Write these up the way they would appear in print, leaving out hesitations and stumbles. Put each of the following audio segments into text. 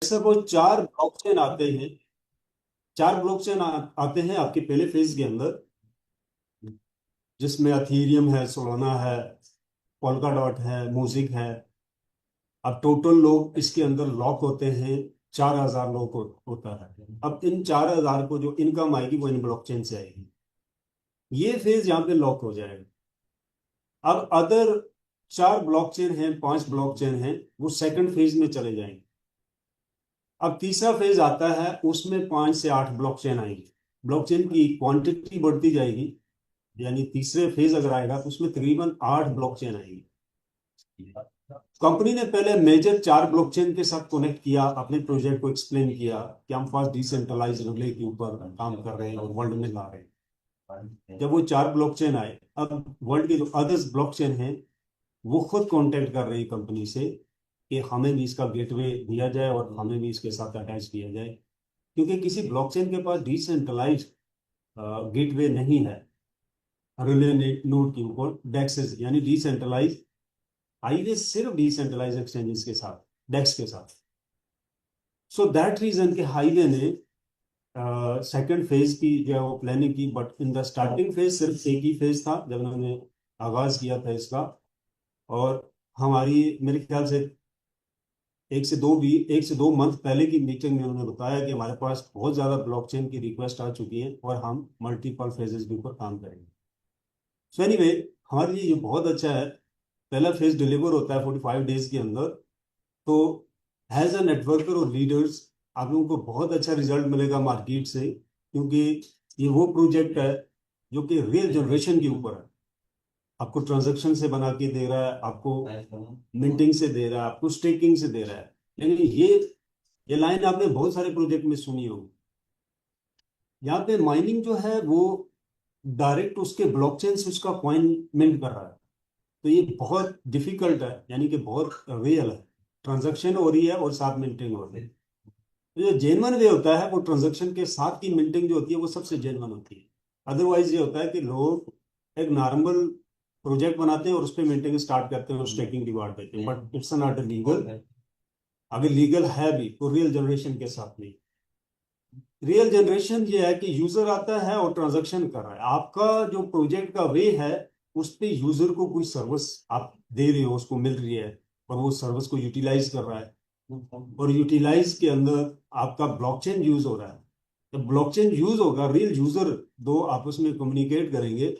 Suppose चार blockchain आते हैं। चार ब्लॉकचेन आते हैं आपके पहले फेज के अंदर, जिसमें अथीरियम है, सोलाना है, पोल्काडॉट है, म्यूजिक है। अब टोटल लोग इसके अंदर लॉक होते हैं 4,000 लोग होता है। अब इन 4,000 को जो इनकम आएगी वो इन ब्लॉकचेन से आएगी। ये फेज यहाँ पे लॉक हो जाएगा। अब अदर चार ब्लॉकचेन हैं, पांच ब्लॉकचेन हैं, वो सेकंड फेज में चले जाएंगे। अब तीसरा फेज आता है, उसमें 5 से 8 ब्लॉकचेन आएंगे। ब्लॉकचेन की क्वांटिटी बढ़ती जाएगी, यानी तीसरे फेज अगर आएगा तो उसमें तकरीबन 8 ब्लॉकचेन आएंगी। कंपनी ने पहले मेजर चार ब्लॉकचेन के साथ कनेक्ट किया, अपने प्रोजेक्ट को एक्सप्लेन किया कि हम फर्स्ट डिसेंट्रलाइज रिले के ऊपर काम कर रहे हैं और वर्ल्ड में ला रहे हैं। जब वो चार ब्लॉकचेन आए, अब वर्ल्ड के जो अदर्स ब्लॉकचेन हैं वो खुद कांटेक्ट कर रही कंपनी से कि हमें भी इसका गेटवे दिया जाए और हमें भी इसके साथ अटैच किया जाए, क्योंकि किसी ब्लॉकचेन के पास डिसेंट्रलाइज गेटवे नहीं है रिले नोड के ऊपर। डेक्स यानी डिसेंट्रलाइज हाईवे सिर्फ डिसेंट्रलाइज एक्सचेंजेस के साथ, डेक्स के साथ। सो दैट रीजन के हाईवे ने सेकंड फेज की जो है वो प्लानिंग की, but in the starting phase सिर्फ एक ही फेज था जब उन्होंने आगाज किया था इसका। और हमारी मेरे ख्याल से 1 से 2 मंथ पहले की मीटिंग में उन्होंने बताया कि हमारे पास बहुत ज़्यादा ब्लॉकचेन की रिक्वेस्ट आ चुकी है और हम मल्टीपल फेजेस के ऊपर काम करेंगे। सो एनीवे, हमारे लिए ये बहुत अच्छा है। पहला फेज डिलीवर होता है 45 डेज के अंदर। तो एज अ नेटवर्कर और लीडर्स आप लोगों को बहुत अच्छा रिजल्ट मिलेगा मार्केट से, क्योंकि ये वो प्रोजेक्ट है जो कि रियल जनरेशन के ऊपर है। आपको ट्रांजैक्शन से बना के दे रहा है, आपको मिंटिंग से दे रहा है, आपको स्टेकिंग से दे रहा है। लेकिन ये लाइन आपने बहुत सारे प्रोजेक्ट में सुनी होगी। यहाँ पे माइनिंग जो है वो डायरेक्ट उसके ब्लॉकचेन से उसका कॉइन मिंट कर रहा है। तो ये बहुत डिफिकल्ट है, यानी कि बहुत रियल है। ट्रांजैक्शन हो रही है और साथ मिंटिंग हो रही है। तो जो जेन्युइन वे होता है वो ट्रांजैक्शन के साथ की मिंटिंग जो होती है वो सबसे जेन्युइन होती है। अदरवाइज ये होता है कि लोग एक नॉर्मल प्रोजेक्ट बनाते हैं और उस पर मिंटिंग स्टार्ट करते हैं और स्टेकिंग रिवार्ड देते हैं, बट इट्स नॉट लीगल। अगर लीगल है भी तो रियल जनरेशन के साथ नहीं। रियल जनरेशन ये है कि यूजर आता है और ट्रांजैक्शन कर रहा है। आपका जो प्रोजेक्ट का वे है उस पे यूजर को कोई सर्विस आप दे रहे हो, उसको मिल रही है और वो सर्विस को यूटिलाइज कर रहा है, और यूटिलाइज के अंदर आपका ब्लॉकचेन यूज हो रहा है। जब ब्लॉकचेन यूज होगा, रियल यूजर दो आपस में कम्युनिकेट करेंगे,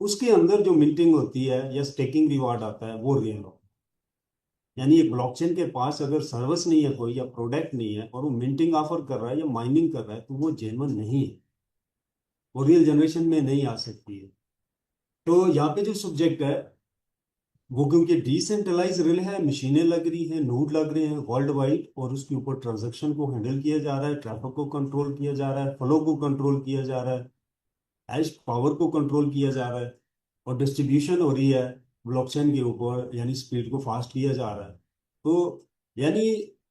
उसके अंदर जो मिंटिंग होती है या स्टेकिंग रिवार्ड आता है वो रियल होगा। यानी एक ब्लॉकचेन के पास अगर सर्विस नहीं है कोई या प्रोडक्ट नहीं है और वो मिंटिंग ऑफर कर रहा है या माइनिंग कर रहा है तो वो जेन्युइन नहीं है, वो रियल जनरेशन में नहीं आ सकती है। तो यहाँ पे जो सब्जेक्ट है वो, क्योंकि डिसेंट्रलाइज रिले है, मशीनें लग रही हैं, नोड लग रहे हैं वर्ल्ड वाइड, और उसके ऊपर ट्रांजैक्शन को हैंडल किया जा रहा है, ट्रैफिक को कंट्रोल किया जा रहा है, फ्लो को कंट्रोल किया जा रहा है, हैश पावर को कंट्रोल किया जा रहा है, और डिस्ट्रीब्यूशन हो रही है ब्लॉकचेन के ऊपर, यानी स्पीड को फास्ट किया जा रहा है। तो यानी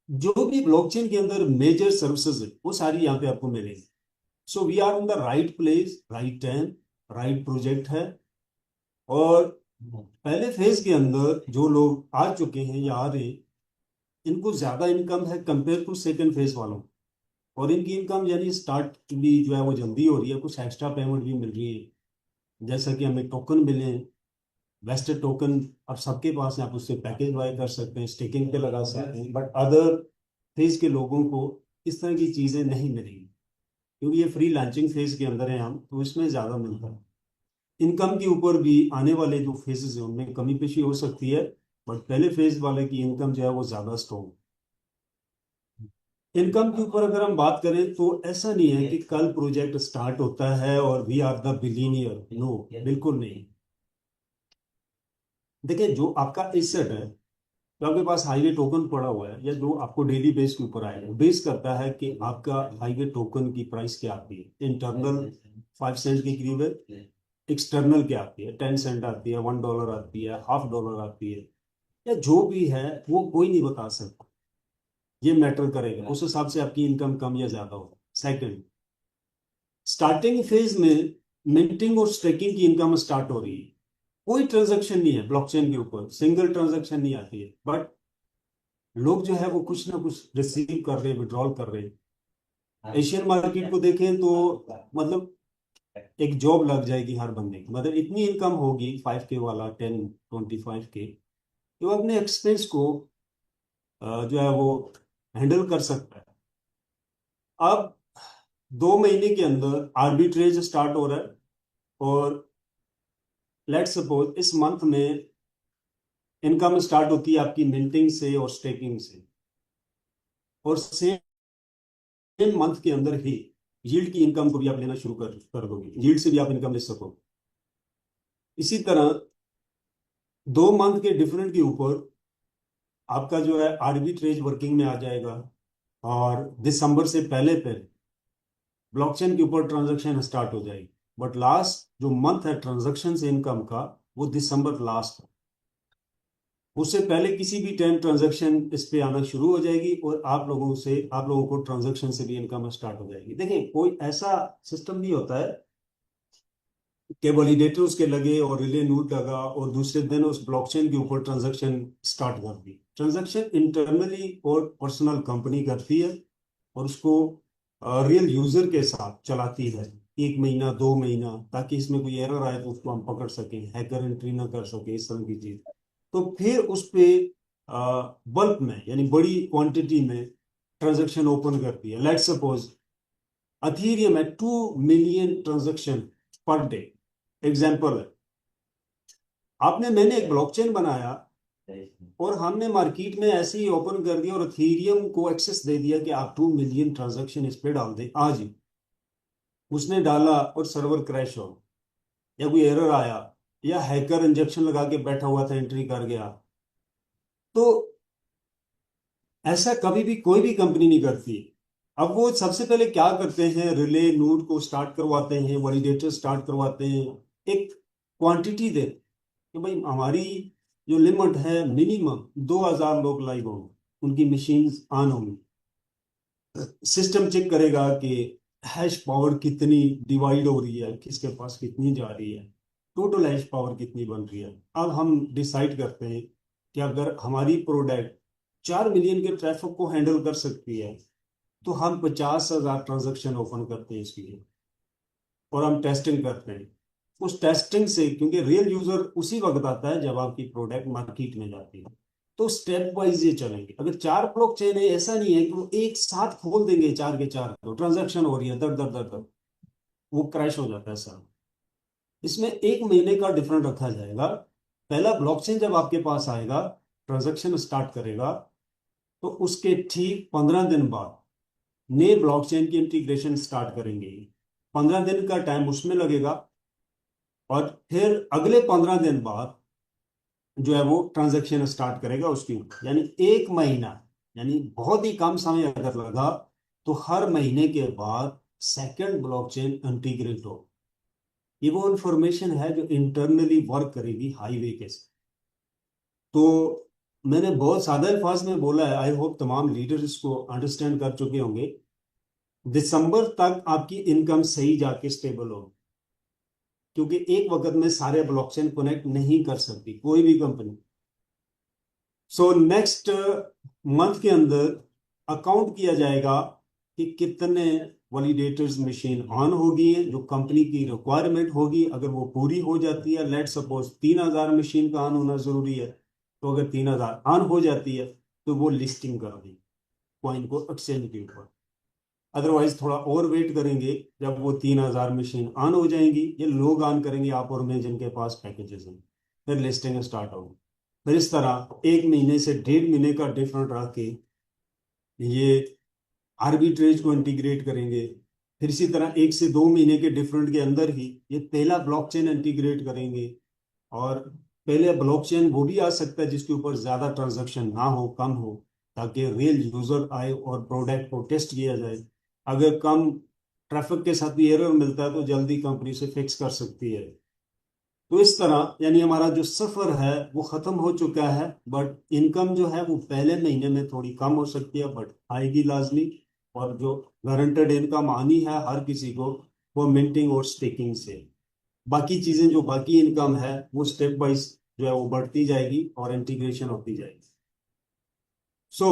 जो भी ब्लॉकचेन के अंदर मेजर सर्विसेज है वो सारी यहाँ पे आपको मिलेगी। So we are on the right place, right time, right project है। और पहले फेज के अंदर जो लोग आ चुके हैं या आ रहे हैं, इनको ज्यादा इनकम है कंपेयर टू सेकेंड फेज वालों। और इनकी इनकम यानी स्टार्ट भी जो है वो जल्दी हो रही है, कुछ एक्स्ट्रा पेमेंट भी मिल रही है, जैसा कि हमें टोकन मिले हैं। वेस्टेड टोकन अब सबके पास है, आप उससे पैकेज बाय कर सकते हैं, स्टेकिंग पे लगा सकते हैं, बट अदर फेज के लोगों को इस तरह की चीजें नहीं मिलेंगी, क्योंकि ये फ्री लॉन्चिंग फेज के अंदर है हम, तो इसमें ज्यादा मिलता है। इनकम के ऊपर भी आने वाले जो फेजेस है उनमें कमी पेशी हो सकती है, बट पहले फेज वाले की इनकम जो है वो ज्यादा स्ट्रॉन्ग। इनकम के ऊपर अगर हम बात करें तो ऐसा नहीं है कि कल प्रोजेक्ट स्टार्ट होता है और we are the billionaire, no, बिल्कुल नहीं। देखिए, जो आपका एसेट है, तो आपके पास हाईवे टोकन पड़ा हुआ है या जो आपको डेली बेस के ऊपर आएगा, बेस करता है कि आपका हाईवे टोकन की प्राइस क्या आती है। इंटरनल 5 सेंट के करीब है, एक्सटर्नल क्या आती है, 10 सेंट आती है, $1 आती है, $0.5 आती है, या जो भी है वो कोई नहीं बता सकता। ये मैटर करेगा, उस हिसाब से आपकी इनकम कम या ज्यादा होगा। सेकंड, स्टार्टिंग फेज में मिंटिंग और स्टेकिंग की इनकम स्टार्ट हो रही है। कोई ट्रांजैक्शन नहीं है ब्लॉकचेन के ऊपर, सिंगल ट्रांजैक्शन नहीं आती है, बट लोग जो है वो कुछ ना कुछ रिसीव कर रहे हैं, विड्रॉल कर रहे हैं। एशियन मार्केट को देखें तो मतलब एक जॉब लग जाएगी हर बंदे की, मतलब इतनी इनकम होगी 5K वाला, 10-25K, कि वो अपने एक्सपेंस को जो है वो हैंडल कर सकता है। अब 2 महीने के अंदर आर्बिट्रेज स्टार्ट हो रहा है, और लेट्स सपोज इस मंथ में इनकम स्टार्ट होती है आपकी मिंटिंग से और स्टेकिंग से, और सेम मंथ के अंदर ही यील्ड की इनकम को भी आप लेना शुरू कर दोगे, यील्ड से भी आप इनकम ले सकोगे। इसी तरह 2 मंथ के डिफरेंट के ऊपर आपका जो है आर्बिट्रेज वर्किंग में आ जाएगा, और दिसंबर से पहले पहले ब्लॉकचेन के ऊपर ट्रांजैक्शन स्टार्ट हो जाएगी। बट लास्ट जो मंथ है ट्रांजैक्शन से इनकम का, वो दिसंबर लास्ट है। उससे पहले किसी भी टाइम ट्रांजैक्शन इस पे आना शुरू हो जाएगी, और आप लोगों को ट्रांजैक्शन से भी इनकम स्टार्ट हो जाएगी। देखिए, कोई ऐसा सिस्टम भी होता है कि वैलिडेटर उसके लगे और रिले नोड लगा, और दूसरे दिन उस ब्लॉकचेन के ऊपर ट्रांजैक्शन स्टार्ट कर दी। ट्रांजैक्शन इंटरनली और पर्सनल कंपनी करती है, और उसको रियल यूजर के साथ चलाती है 1 महीना 2 महीना, ताकि इसमें कोई एरर आए तो उसको हम पकड़ सकें, हैकर एंट्री ना कर सके, इस तरह की चीज। तो फिर उस पे बल्क में यानी बड़ी क्वांटिटी में ट्रांजैक्शन ओपन करती है। लेट्स सपोज अथीरियम है 2 million transaction per day, example है। मैंने एक ब्लॉकचेन बनाया, और हमने मार्केट में ऐसे ही ओपन कर दिया और अथीरियम को एक्सेस दे दिया कि आप 2 मिलियन ट्रांजैक्शन इस पे डाल दें आज ही। उसने डाला और सर्वर क्रैश हो, या कोई एरर आया, या हैकर इंजेक्शन लगा के बैठा हुआ था, एंट्री कर गया, तो ऐसा कभी भी कोई भी कंपनी नहीं करती। अब वो सबसे पहले क्या करते हैं, रिले नोड को स्टार्ट करवाते हैं, वैलिडेटर स्टार्ट करवाते हैं, एक क्वांटिटी देते हैं कि भाई हमारी जो लिमिट है मिनिमम 2000 लोग लाइव होंगे, उनकी मशीन ऑन होंगी। सिस्टम चेक करेगा कि हैश पावर कितनी डिवाइड हो रही है, किसके पास कितनी जा रही है, टोटल हैश पावर कितनी बन रही है। अब हम डिसाइड करते हैं कि अगर हमारी प्रोडक्ट 4 मिलियन के ट्रैफिक को हैंडल कर सकती है, तो हम 50,000 ट्रांजेक्शन ओपन करते हैं इसके लिए, और हम टेस्टिंग करते हैं। उस टेस्टिंग से, क्योंकि रियल यूजर उसी वक्त आता है जब आपकी प्रोडक्ट मार्केट में जाती है, तो स्टेप वाइज ये चलेंगे। अगर 4 ब्लॉक चेन है, ऐसा नहीं है कि वो एक साथ खोल देंगे 4 के 4, तो ट्रांजेक्शन हो रही है दर दर दर दर, वो क्रैश हो जाता है सर। इसमें 1 महीने का डिफरेंट रखा जाएगा। पहला ब्लॉकचेन जब आपके पास आएगा, ट्रांजेक्शन स्टार्ट करेगा, तो उसके ठीक 15 दिन बाद नए ब्लॉकचेन की इंटीग्रेशन स्टार्ट करेंगे। 15 दिन का टाइम उसमें लगेगा, और फिर अगले 15 दिन बाद जो है वो ट्रांजैक्शन स्टार्ट करेगा उसकी ऊपर। यानी 1 महीना, यानी बहुत ही कम समय अगर लगा, तो हर महीने के बाद सेकंड ब्लॉकचेन इंटीग्रेट हो। ये वो इंफॉर्मेशन है जो इंटरनली वर्क करेगी हाईवे के साथ। तो मैंने बहुत सादा अल्फाज में बोला है, आई होप तमाम लीडर्स इसको अंडरस्टैंड कर चुके होंगे। दिसंबर तक आपकी इनकम सही जाके स्टेबल होगी, क्योंकि एक वक्त में सारे ब्लॉकचेन कनेक्ट नहीं कर सकती कोई भी कंपनी। सो नेक्स्ट मंथ के अंदर अकाउंट किया जाएगा कि कितने वैलिडेटर्स मशीन ऑन होगी है, जो कंपनी की रिक्वायरमेंट होगी। अगर वो पूरी हो जाती है, लेट सपोज 3000 मशीन का ऑन होना जरूरी है, तो अगर 3000 ऑन हो जाती है, तो वो लिस्टिंग कर दी कॉइन को एक्सचेंज के ऊपर। अदरवाइज थोड़ा और वेट करेंगे, जब वो 3000 मशीन ऑन हो जाएंगी, ये लोग ऑन करेंगे आप और मैं जिनके पास पैकेजेस हैं, फिर लिस्टिंग स्टार्ट होगी। फिर इस तरह 1 महीने से 1.5 महीने का डिफरेंट रख के ये आर्बिट्रेज को इंटीग्रेट करेंगे। फिर इसी तरह 1 से 2 महीने के डिफरेंट के अंदर ही ये पहला ब्लॉकचेन इंटीग्रेट करेंगे। और पहले ब्लॉकचेन वो भी आ सकता है जिसके ऊपर ज्यादा ट्रांजैक्शन ना हो, कम हो, ताकि रियल यूजर आए और प्रोडक्ट को टेस्ट किया जाए। अगर कम ट्रैफिक के साथ भी एरर मिलता है, तो जल्दी कंपनी से फिक्स कर सकती है। तो इस तरह यानी हमारा जो सफर है वो खत्म हो चुका है, बट इनकम जो है वो पहले महीने में थोड़ी कम हो सकती है, बट आएगी लाजमी। और जो गारंटेड इनकम आनी है हर किसी को, वो मिंटिंग और स्टेकिंग से। बाकी चीजें जो बाकी इनकम है वो स्टेप वाइज जो है वो बढ़ती जाएगी और इंटीग्रेशन होती जाएगी। सो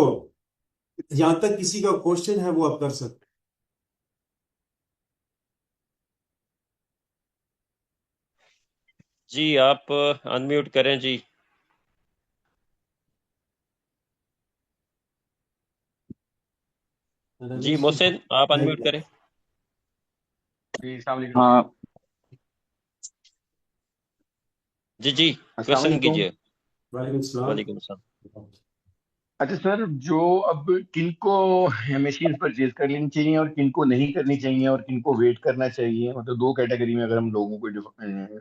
यहाँ तक किसी का क्वेश्चन है वो आप कर सकते जी आप अनम्यूट करें जी। हैं। जी रमेश जी मोहसिन आप अनम्यूट करें। जी अस्सलाम वालेकुम। हाँ, जी जी अस्सलाम क्वेश्चन वालेकुम। कीजिए। वालेकुम सलाम। वालेकुम सलाम। अच्छा सर, जो अब किनको मशीन परचेज कर लेनी चाहिए और किनको नहीं करनी चाहिए और किनको वेट करना चाहिए, मतलब दो कैटेगरी में अगर हम लोगों को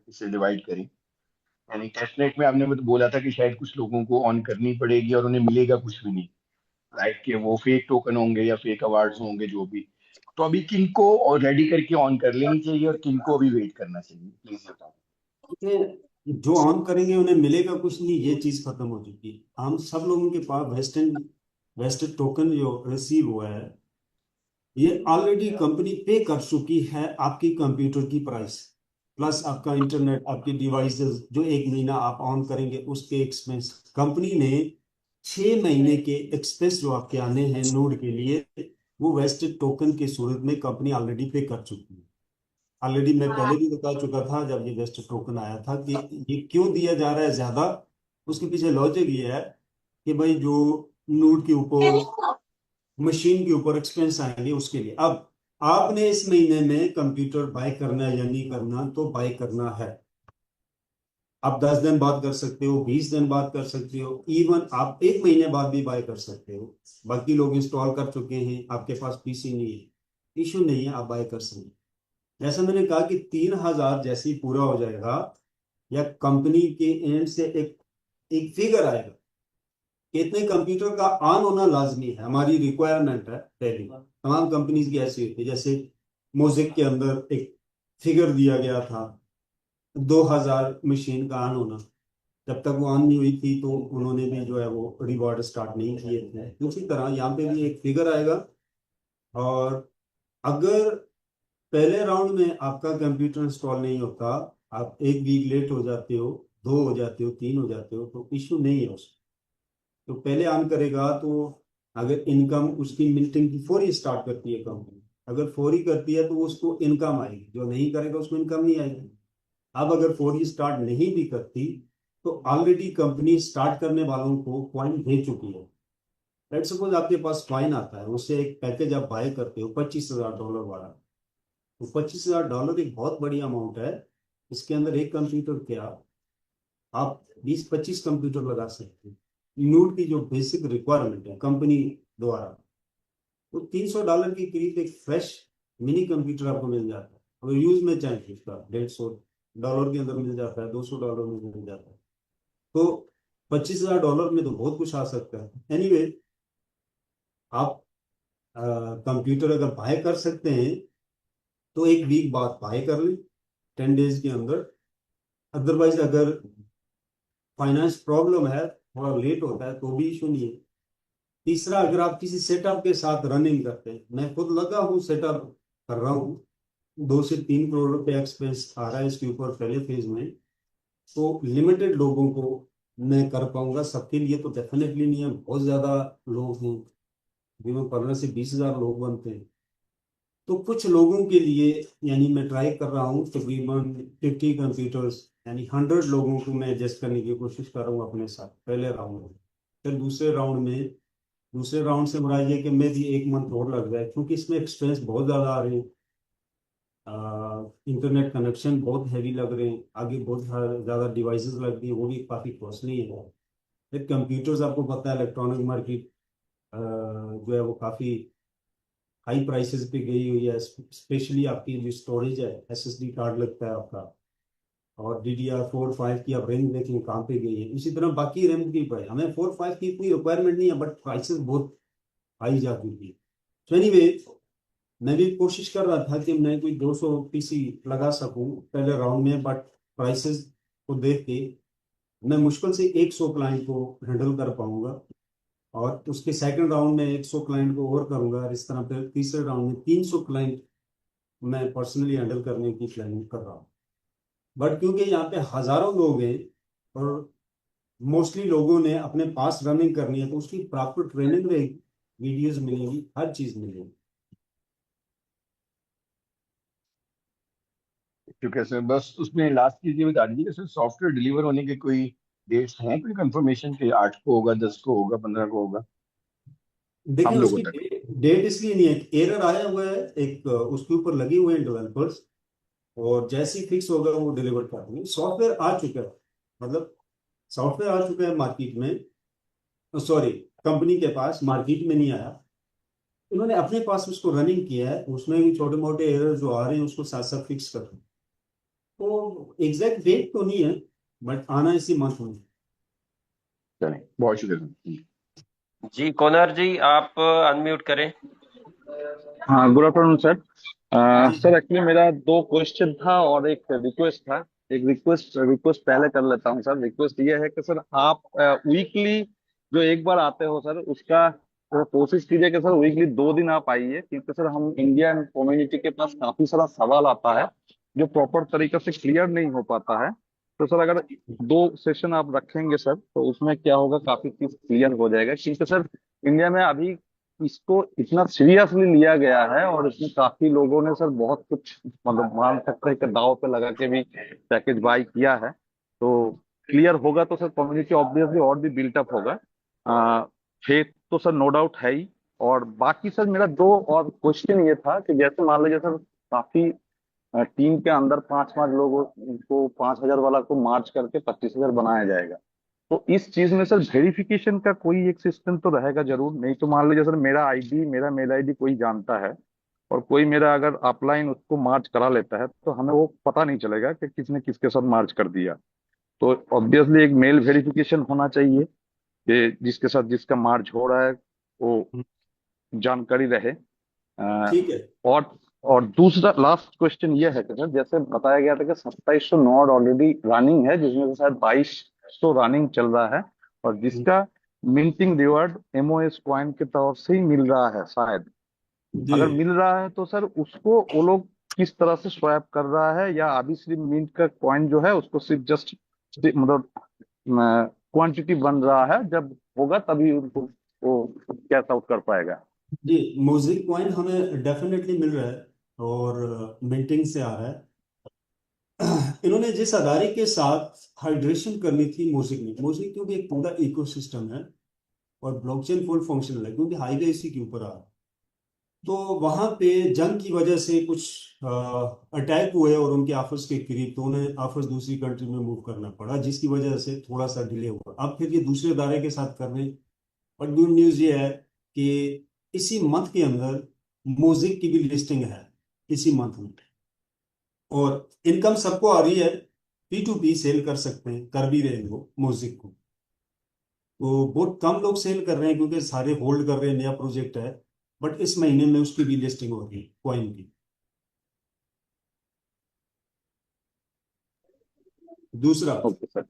इसे डिवाइड करें। यानी टेस्टनेट में आपने मुझे बोला था कि शायद कुछ लोगों को ऑन करनी पड़ेगी और उन्हें मिलेगा कुछ भी नहीं, लाइक कि वो फेक टोकन होंगे या फेक अवार्ड्स होंगे जो भी। तो अभी किनको और रेडी करके ऑन कर लेनी चाहिए और किनको अभी वेट करना चाहिए, प्लीज बताओ। कि जो ऑन करेंगे उन्हें मिलेगा कुछ नहीं, ये चीज खत्म हो चुकी है। हम सब लोगों के पास वेस्टेड टोकन जो रिसीव हुआ है, ये ऑलरेडी कंपनी पे कर चुकी है आपकी कंप्यूटर की प्राइस, प्लस आपका इंटरनेट, आपकी डिवाइसेस जो एक महीना आप ऑन करेंगे उसके एक्सपेंस। कंपनी ने 6 महीने के एक्सपेंस जो आपके आने हैं नोड के लिए, वो वेस्टेड टोकन की सूरत में कंपनी ऑलरेडी पे कर चुकी है। ऑलरेडी मैं पहले भी बता चुका था जब ये वेस्ट टोकन आया था कि ये क्यों दिया जा रहा है ज्यादा। उसके पीछे लॉजिक ये है कि भाई जो नोड के ऊपर, मशीन के ऊपर एक्सपेंस आएंगे उसके लिए। अब आपने इस महीने में कंप्यूटर बाय करना है या नहीं करना, तो बाय करना है। आप 10 दिन बाद कर सकते हो, 20 दिन बाद कर सकते हो, इवन आप 1 महीने बाद भी बाय कर सकते हो। बाकी लोग इंस्टॉल कर चुके हैं, आपके पास पीसी नहीं है, इशू नहीं है, आप बाय कर सकते हैं। जैसे मैंने कहा कि 3,000 जैसे ही पूरा हो जाएगा, या कंपनी के एंड से एक एक फिगर आएगा कि इतने कंप्यूटर का ऑन होना लाजमी है, हमारी रिक्वायरमेंट है डेली। तमाम कंपनीज की ऐसी होती है। जैसे मोजिक के अंदर एक फिगर दिया गया था, 2,000 मशीन का ऑन होना। जब तक वो ऑन नहीं हुई थी तो उन्होंने भी जो है वो रिवॉर्ड स्टार्ट नहीं किए थे। उसी तरह यहाँ पे भी एक फिगर आएगा। और अगर पहले राउंड में आपका कंप्यूटर इंस्टॉल नहीं होता, आप एक वीक लेट हो जाते हो, 2 हो जाते हो, 3 हो जाते हो, तो इश्यू नहीं है उसमें। तो पहले ऑन करेगा तो अगर इनकम उसकी मिल्टिंग की फौरी स्टार्ट करती है कंपनी, अगर फौरी करती है तो उसको इनकम आएगी, जो नहीं करेगा उसको इनकम नहीं आएगी। अब अगर फौरी स्टार्ट नहीं भी करती तो ऑलरेडी कंपनी स्टार्ट करने वालों को पॉइंट दे चुकी है। लेट सपोज आपके पास फाइन आता है, उससे एक पैकेज आप बाय करते हो $25,000 वाला। तो $25,000 एक बहुत बड़ी अमाउंट है। इसके अंदर एक कंप्यूटर क्या, आप 20-25 कंप्यूटर लगा सकते हैं। नोट की जो बेसिक रिक्वायरमेंट है कंपनी द्वारा, तो $300 के करीब एक फ्रेश मिनी कंप्यूटर आपको मिल जाता है। अगर यूज में चाहे तो उसका $150 के अंदर मिल जाता है, $200 में मिल जाता है। तो $25,000 में तो बहुत कुछ आ सकता है। एनीवे, आप कंप्यूटर अगर बाय कर सकते हैं तो एक वीक बाद बाय कर लें, 10 डेज के अंदर। अदरवाइज अगर फाइनेंस प्रॉब्लम है, थोड़ा लेट होता है, तो भी इशू नहीं है। तीसरा, अगर आप किसी सेटअप के साथ रनिंग करते हैं, मैं खुद लगा हूँ सेटअप कर रहा हूँ, 2 से 3 करोड़ रुपए एक्सपेंस आ रहा है इसके ऊपर पहले फेज में। तो लिमिटेड लोगों को मैं कर पाऊंगा, सबके लिए तो डेफिनेटली नहीं है, बहुत ज्यादा लोग हैं, तकरीबन 15 से 20 हजार लोग बनते हैं। तो कुछ लोगों के लिए, यानी मैं ट्राई कर रहा हूँ तकरीबन 50 कंप्यूटर्स, यानी 100 लोगों को मैं एडजस्ट करने की कोशिश कर रहा हूँ अपने साथ पहले राउंड में। फिर दूसरे राउंड से मुराद ये कि मैं भी 1 मंथ और लग जाए, क्योंकि इसमें एक्सपेंस बहुत ज़्यादा आ रहे हैं। इंटरनेट कनेक्शन बहुत हैवी लग रहे हैं, आगे बहुत ज़्यादा डिवाइसेस लग रही है, वो भी काफ़ी कॉस्टली है। फिर कंप्यूटर्स आपको पता है, इलेक्ट्रॉनिक मार्केट जो है वो काफ़ी हाई प्राइसेस पे गई हुई है। स्पेशली आपकी जो स्टोरेज है, एसएसडी कार्ड लगता है आपका, और DDR4 5 की आप रैम देखें कहाँ पे गई है। इसी तरह बाकी रैम की पर हमें 4 5 की इतनी रिक्वायरमेंट नहीं है, बट प्राइसेस बहुत हाई जा चुकी है। तो एनीवे, मैं भी कोशिश कर रहा था कि मैं कोई 200 पीसी लगा सकूं पहले राउंड में, बट प्राइसेस को देख के मैं मुश्किल से 100 क्लाइंट को हैंडल कर पाऊंगा। और उसके सेकंड राउंड में 100 क्लाइंट को और करूंगा, और इस तरह फिर तीसरे राउंड में 300 क्लाइंट मैं पर्सनली हैंडल करने की प्लानिंग कर रहा हूँ। बट क्योंकि यहाँ पे हजारों लोग हैं और मोस्टली लोगों ने अपने पास रनिंग करनी है तो उसकी प्रॉपर ट्रेनिंग रहेगी, वीडियोस मिलेंगी, हर चीज मिलेगी। क्योंकि सर बस उसमें लास्ट चीज ये बता दीजिए कि सर सॉफ्टवेयर डिलीवर होने के कोई डेट्स हैं, कोई कंफर्मेशन के 8 को होगा, 10 को होगा, 15 को होगा देखिए हम लोगों उसकी तक? डेट इसलिए नहीं है, एरर आया हुआ है एक, उसके ऊपर लगे हुए हैं डेवलपर्स, और जैसे ही फिक्स होगा वो डिलीवर कर देंगे। सॉफ्टवेयर आ चुका है, मतलब सॉफ्टवेयर आ चुका है मार्केट में, सॉरी कंपनी के पास, मार्केट में नहीं आया। उन्होंने अपने पास उसको रनिंग किया है, उसमें भी छोटे मोटे एरर जो आ रहे हैं उसको साथ साथ फिक्स कर रहे हैं। तो एग्जैक्ट डेट तो नहीं है, बट आना इसी मंथ में। चलें, बहुत शुक्रिया सर। जी कोनार जी, आप अनम्यूट करें। हाँ, गुड आफ्टरनून सर। जी सर एक्चुअली मेरा दो क्वेश्चन था और एक रिक्वेस्ट था। एक रिक्वेस्ट रिक्वेस्ट पहले कर लेता हूँ सर। रिक्वेस्ट ये है कि सर आप वीकली जो एक बार आते हो सर उसका वो कोशिश कीजिए कि सर वीकली 2 दिन आप आइए, क्योंकि सर हम इंडियन कम्युनिटी के पास काफी सारा सवाल आता है जो प्रॉपर तरीके से क्लियर नहीं हो पाता है। तो सर अगर 2 सेशन आप रखेंगे सर तो उसमें क्या होगा, काफी चीज क्लियर हो जाएगा, क्योंकि सर इंडिया में अभी इसको इतना सीरियसली लिया गया है और इसमें काफी लोगों ने सर बहुत कुछ मतलब मान सकते हैं कि दांव पे लगा के भी पैकेज बाय किया है। तो क्लियर होगा तो सर कम्युनिटी ऑब्वियसली और भी बिल्टअप होगा। फेथ तो सर नो डाउट है ही। और बाकी सर मेरा दो और क्वेश्चन ये था कि जैसे मान लीजिए सर काफी टीम के अंदर 5-5 लोगों को 5,000 वाला को मार्च करके 25,000 बनाया जाएगा। तो इस चीज में सर वेरिफिकेशन का कोई एक सिस्टम तो रहेगा जरूर, नहीं तो मान लीजिए सर मेरा आईडी मेरा मेल आईडी कोई जानता है और कोई मेरा अगर अपलाइन उसको मार्च करा लेता है तो हमें वो पता नहीं चलेगा कि किसने किसके साथ मार्च कर दिया। तो ऑब्वियसली एक मेल वेरिफिकेशन होना चाहिए कि जिसके साथ जिसका मार्च हो रहा है वो जानकारी रहे। अ, ठीक है। और और दूसरा लास्ट क्वेश्चन ये है कि सर जैसे बताया गया था कि 2700 नोड ऑलरेडी रनिंग है, जिसमें से शायद 2200 रनिंग चल रहा है और जिसका मिंटिंग रिवार्ड एमओएस कॉइन के तौर से ही मिल रहा है शायद। जी अगर मिल रहा है तो सर उसको वो लोग किस तरह से स्वैप कर रहा है, या अभी सिर्फ मिंट का कॉइन जो है उसको सिर्फ जस्ट मतलब क्वांटिटी बन रहा है, जब होगा तभी उनको वो कैश आउट कर पाएगा? जी, म्यूजिक पॉइंट हमें डेफिनेटली मिल रहा है और मिंटिंग से आ रहा है। इन्होंने जिस अदारे के साथ हाइड्रेशन करनी थी म्यूजिक में, म्यूजिक क्योंकि एक पूरा इकोसिस्टम है और ब्लॉकचेन फुल फंक्शनल है क्योंकि हाईवे इसी के ऊपर आ रहा है, तो वहां पे जंग की वजह से कुछ अटैक हुए और उनके ऑफिस के करीब, तो उन्हें ऑफिस दूसरी कंट्री में मूव करना पड़ा, जिसकी वजह से थोड़ा सा डिले हुआ। अब फिर ये दूसरे अदारे के साथ कर रहे हैं। और गुड न्यूज ये है कि इसी मंथ के अंदर म्यूजिक की भी लिस्टिंग है, इसी मंथ में। और इनकम सबको आ रही है, P2P सेल कर सकते हैं, कर भी रहे हैं वो म्यूजिक को। तो बहुत कम लोग सेल कर रहे हैं क्योंकि सारे होल्ड कर रहे हैं, नया प्रोजेक्ट है। बट इस महीने में उसकी भी लिस्टिंग हो रही है कॉइन की। दूसरा, ओके सर।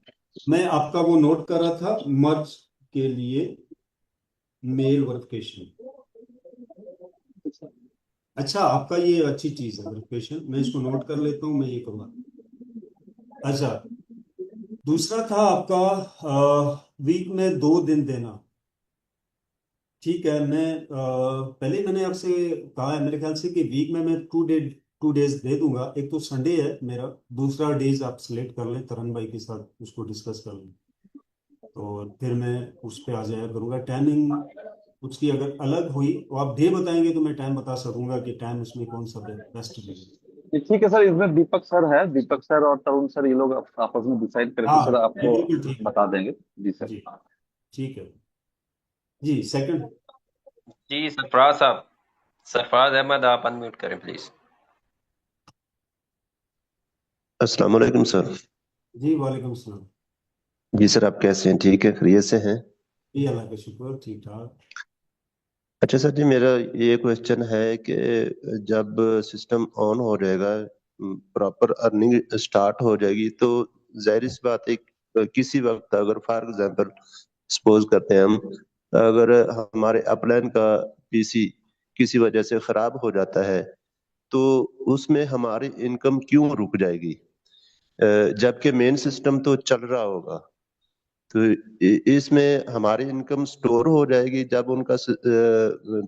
मैं आपका वो नोट कर रहा था मर्ज के लिए मेल वेरिफिकेशन। अच्छा, आपका ये अच्छी चीज है वेरिफिकेशन, मैं इसको नोट कर लेता हूँ, मैं ये करूँगा। अच्छा, दूसरा था आपका वीक में 2 दिन देना। ठीक है, मैं पहले मैंने आपसे कहा है मेरे ख्याल से कि वीक में मैं 2 डेज दे दूंगा। एक तो संडे है मेरा, दूसरा डेज आप सिलेक्ट कर लें, तरण भाई के साथ उसको डिस्कस कर लें, तो फिर मैं उस पर आ जाया करूंगा। टाइमिंग उसकी अगर अलग हुई तो आप डे बताएंगे तो मैं टाइम बता सकूंगा कि टाइम उसमें कौन सा बेस्ट लगेगा। ये ठीक है सर, इसमें दीपक सर है, दीपक सर और तरुण सर ये लोग आपस में डिसाइड करके सर हाँ, ये आपको बिल्कुल ठीक है। बता देंगे। जी सर। जी, ठीक है। जी, सेकंड। जी सरफराज साहब, सरफराज अहमद, आप अनम्यूट करें प्लीज। अस्सलाम वालेकुम सर। जी, वालेकुम सलाम। जी सर, आप कैसे हैं? ठीक है, खैरियत से हैं? जी, अल्लाह का शुक्र, ठीक ठाक। अच्छा सर जी, मेरा ये क्वेश्चन है कि जब सिस्टम ऑन हो जाएगा, प्रॉपर अर्निंग स्टार्ट हो जाएगी, तो जाहिर सी बात है किसी वक्त अगर फॉर एग्जांपल सपोज करते हैं हम, अगर हमारे अपलाइन का पीसी किसी वजह से खराब हो जाता है तो उसमें हमारी इनकम क्यों रुक जाएगी, जबकि मेन सिस्टम तो चल रहा होगा? तो इसमें हमारी इनकम स्टोर हो जाएगी, जब उनका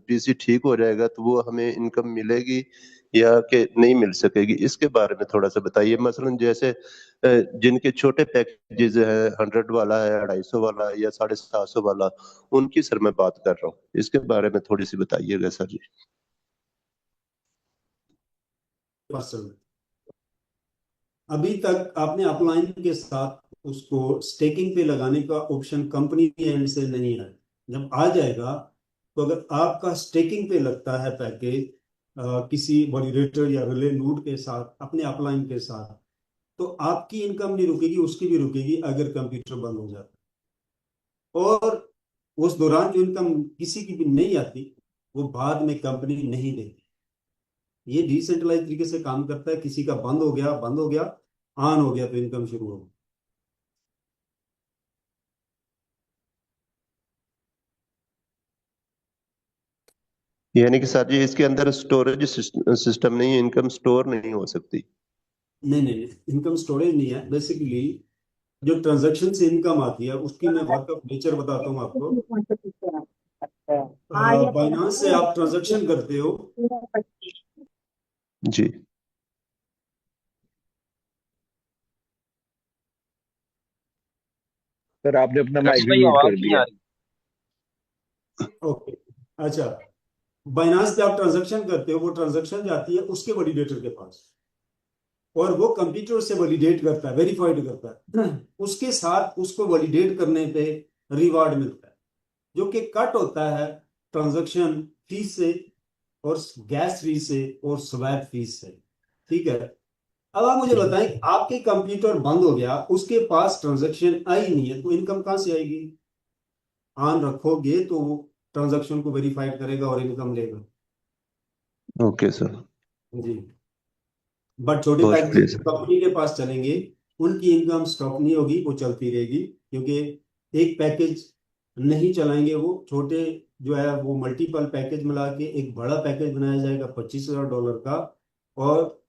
पीसी ठीक हो जाएगा तो वो हमें इनकम मिलेगी या कि नहीं मिल सकेगी, इसके बारे में थोड़ा सा बताइए। मसलन जैसे जिनके छोटे पैकेजेस है, 100 वाला है, 250 वाला या 750 वाला, उनकी सर मैं बात कर रहा हूँ, इसके बारे में थोड़ी सी बताइएगा सर जी। अभी तक आपने अपलाइन के साथ उसको स्टेकिंग पे लगाने का ऑप्शन कंपनी एंड से नहीं आया। जब आ जाएगा तो अगर आपका स्टेकिंग पे लगता है पैकेज किसी वैलिडेटर या रिले नोड के साथ अपने अपलाइन के साथ, तो आपकी इनकम नहीं रुकेगी, उसकी भी रुकेगी अगर कंप्यूटर बंद हो जाता है। और उस दौरान जो इनकम किसी की भी नहीं आती वो बाद में कंपनी नहीं देती। ये डिसेंट्रलाइज तरीके से काम करता है। किसी का बंद हो गया, ऑन हो गया तो इनकम शुरू हो गई। यानी कि सर जी इसके अंदर स्टोरेज सिस्टम नहीं है, इनकम स्टोर नहीं हो सकती। नहीं नहीं, इनकम स्टोरेज नहीं है। बेसिकली जो ट्रांजैक्शन से इनकम आती है उसकी मैं वर्क ऑफ नेचर बताता हूँ आपको। बाइनांस से आप ट्रांजैक्शन करते हो। जी सर आपने अपना रश माइक भी भाई म्यूट आवाज कर नहीं दिया। आ रही। ओके, अच्छा। बाइनांस पे आप ट्रांजैक्शन करते हो, वो ट्रांजैक्शन जाती है उसके वैलिडेटर के पास और वो कंप्यूटर से वैलिडेट करता है, वेरीफाइड करता है। उसके साथ उसको वैलिडेट करने पे रिवार्ड मिलता है जो कि कट होता है ट्रांजैक्शन फीस से और गैस फीस से और स्वैप फीस से। ठीक है। अब आप मुझे बताएं, आपके कंप्यूटर बंद हो गया, उसके पास ट्रांजैक्शन आई नहीं है, तो इनकम कहां से आएगी? ऑन रखोगे तो वो ट्रांजैक्शन को वेरीफाइड करेगा और इनकम लेगा। Okay sir, ji. बट छोटे बहुत शुक्रिया पैकेज सर। कंपनी के पास चलेंगे, उनकी इनकम स्टॉप नहीं होगी, वो चलती रहेगी। क्योंकि एक पैकेज नहीं चलाएंगे, वो छोटे जो है वो मल्टीपल पैकेज मिला के एक बड़ा पैकेज बनाया जाएगा $25,000 का, और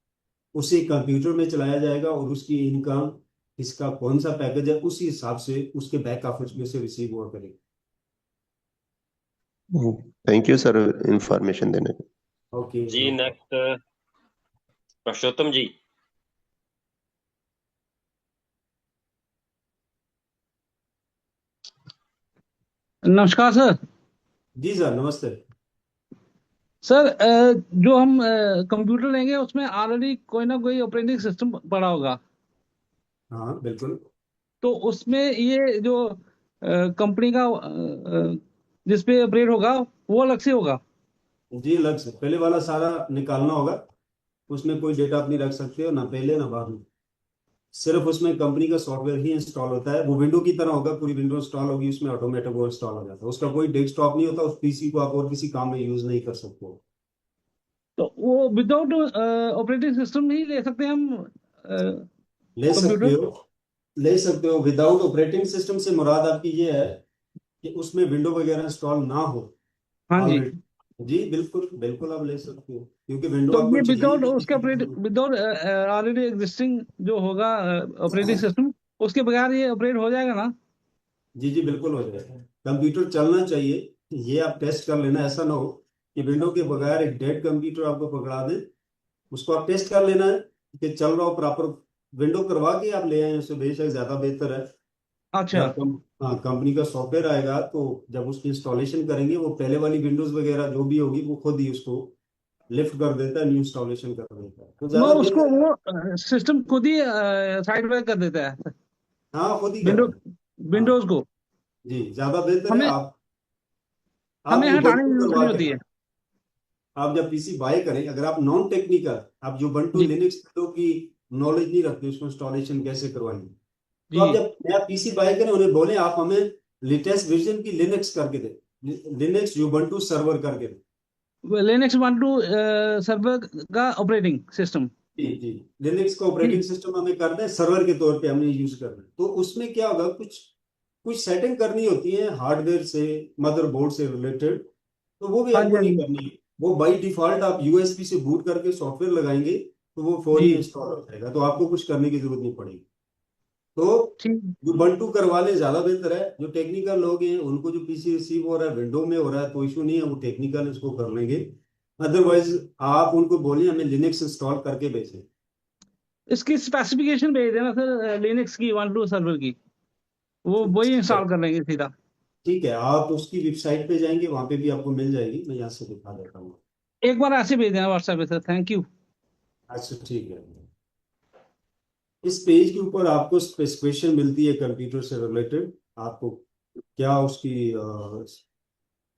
उसे कंप्यूटर में चलाया जाएगा और उसकी इनकम इसका कौन सा पैकेज है उसी हिसाब से उसके बैक ऑफिस में से रिसीव हुआ करेगी। थैंक यू सर इंफॉर्मेशन देने के। ओके जी नेक्स्ट पुरुषोत्तम जी। नमस्कार सर। जी सर, नमस्ते। सर जो हम कंप्यूटर लेंगे उसमें ऑलरेडी कोई ना कोई ऑपरेटिंग सिस्टम पड़ा होगा, हाँ बिल्कुल। तो उसमें ये जो कंपनी का जिस पे ऑपरेट होगा वो अलग से होगा। जी, अलग से पहले वाला सारा निकालना होगा। उसमें कोई डेटा आप नहीं रख सकते हो, ना पहले ना बाद में। सिर्फ उसमें कंपनी का सॉफ्टवेयर ही इंस्टॉल होता है। वो विंडो की तरह होगा, पूरी विंडो इंस्टॉल होगी उसमें, ऑटोमेटिक वो इंस्टॉल हो जाता है। उसका कोई डेस्कटॉप नहीं होता, उस पीसी को आप और किसी काम में यूज नहीं कर सकते हो। तो वो विदाउट ऑपरेटिंग सिस्टम नहीं ले सकते हम ले सकते कंप्यूटर? हो, ले सकते हो। विदाउट ऑपरेटिंग सिस्टम से मुराद आपकी ये है कि उसमें विंडो वगैरह इंस्टॉल ना हो हाँ जी। ऑलरेडी। जी बिल्कुल बिल्कुल, आप ले सकते हो, क्योंकि विंडो तो आपको ये चाहिए विदाउट ही उसके नहीं। विदाउट ऑलरेडी एग्जिस्टिंग जो होगा ऑपरेटिंग सिस्टम, उसके बगैर ये ऑपरेट हो जाएगा ना? जी जी बिल्कुल हो जाएगा। कंप्यूटर चलना चाहिए, ये आप टेस्ट कर लेना। ऐसा ना हो कि विंडो के बगैर एक डेड कंप्यूटर आपको पकड़ा दे। उसको आप टेस्ट कर लेना है कि चल रहा हो प्रॉपर। विंडो करवा के आप ले आए, उससे बेशक ज्यादा बेहतर है। अच्छा। जब कंपनी का सॉफ्टवेयर आएगा तो जब उसकी इंस्टॉलेशन करेंगे, वो पहले वाली विंडोज वगैरह जो भी होगी वो खुद ही उसको लिफ्ट कर देता है, न्यू इंस्टॉलेशन कर देता है, तो वो ज्यादा उसको बेहतर है। वो सिस्टम खुद ही साइड बाय कर देता है हाँ, खुद ही विंडो करता है। हाँ विंडोज को। जी, ज्यादा बेहतर है। हमें आप हमें हटाने की उबंटू जरूरत करवा नहीं के, होती है। आप जब पीसी बाय करें, अगर आप नॉन टेक्निकल, आप जो उबंटू जी लिनक्स की नॉलेज नहीं रखते उसको इंस्टॉलेशन कैसे करवाएंगे, तो आप जी। जब नया पीसी बाय करें उन्हें बोले आप हमें लेटेस्ट वर्जन की लिनक्स करके दे, लिनक्स उबंटू सर्वर करके दे। लिनक्स उबुंटू सर्वर का ऑपरेटिंग सिस्टम। जी जी, लिनक्स का ऑपरेटिंग सिस्टम हमें करना है, सर्वर के तौर पे हमने यूज करना है। तो उसमें क्या होगा, कुछ कुछ सेटिंग करनी होती है हार्डवेयर से, मदरबोर्ड से रिलेटेड, तो वो भी हाँ जी आपको हाँ नहीं जी करनी है। वो बाई डिफॉल्ट आप यूएसबी से बूट करके सॉफ्टवेयर लगाएंगे तो वो फौरी जी। इंस्टॉल हो जाएगा, तो आपको कुछ करने की जरूरत नहीं पड़ेगी। तो ठीक। Ubuntu करवा लें, ज्यादा बेहतर है। जो टेक्निकल लोग हैं उनको जो पीसी रिसीव हो रहा है विंडो में हो रहा है तो इशू नहीं है, वो टेक्निकल उसको कर लेंगे। अदरवाइज आप उनको बोलिए हमें लिनक्स इंस्टॉल करके भेजें। इसकी स्पेसिफिकेशन भेज देना सर, लिनक्स की Ubuntu सर्वर की, वो वही इंस्टॉल कर लेंगे सीधा। ठीक है, आप उसकी वेबसाइट पे जाएंगे, वहां पे भी आपको मिल जाएगी, मैं यहाँ से दिखा देता हूँ। एक बार ऐसे भेज देना व्हाट्सएप पे सर, थैंक यू। अच्छा ठीक है। इस पेज के ऊपर आपको स्पेसिफिकेशन मिलती है कंप्यूटर से रिलेटेड, आपको क्या उसकी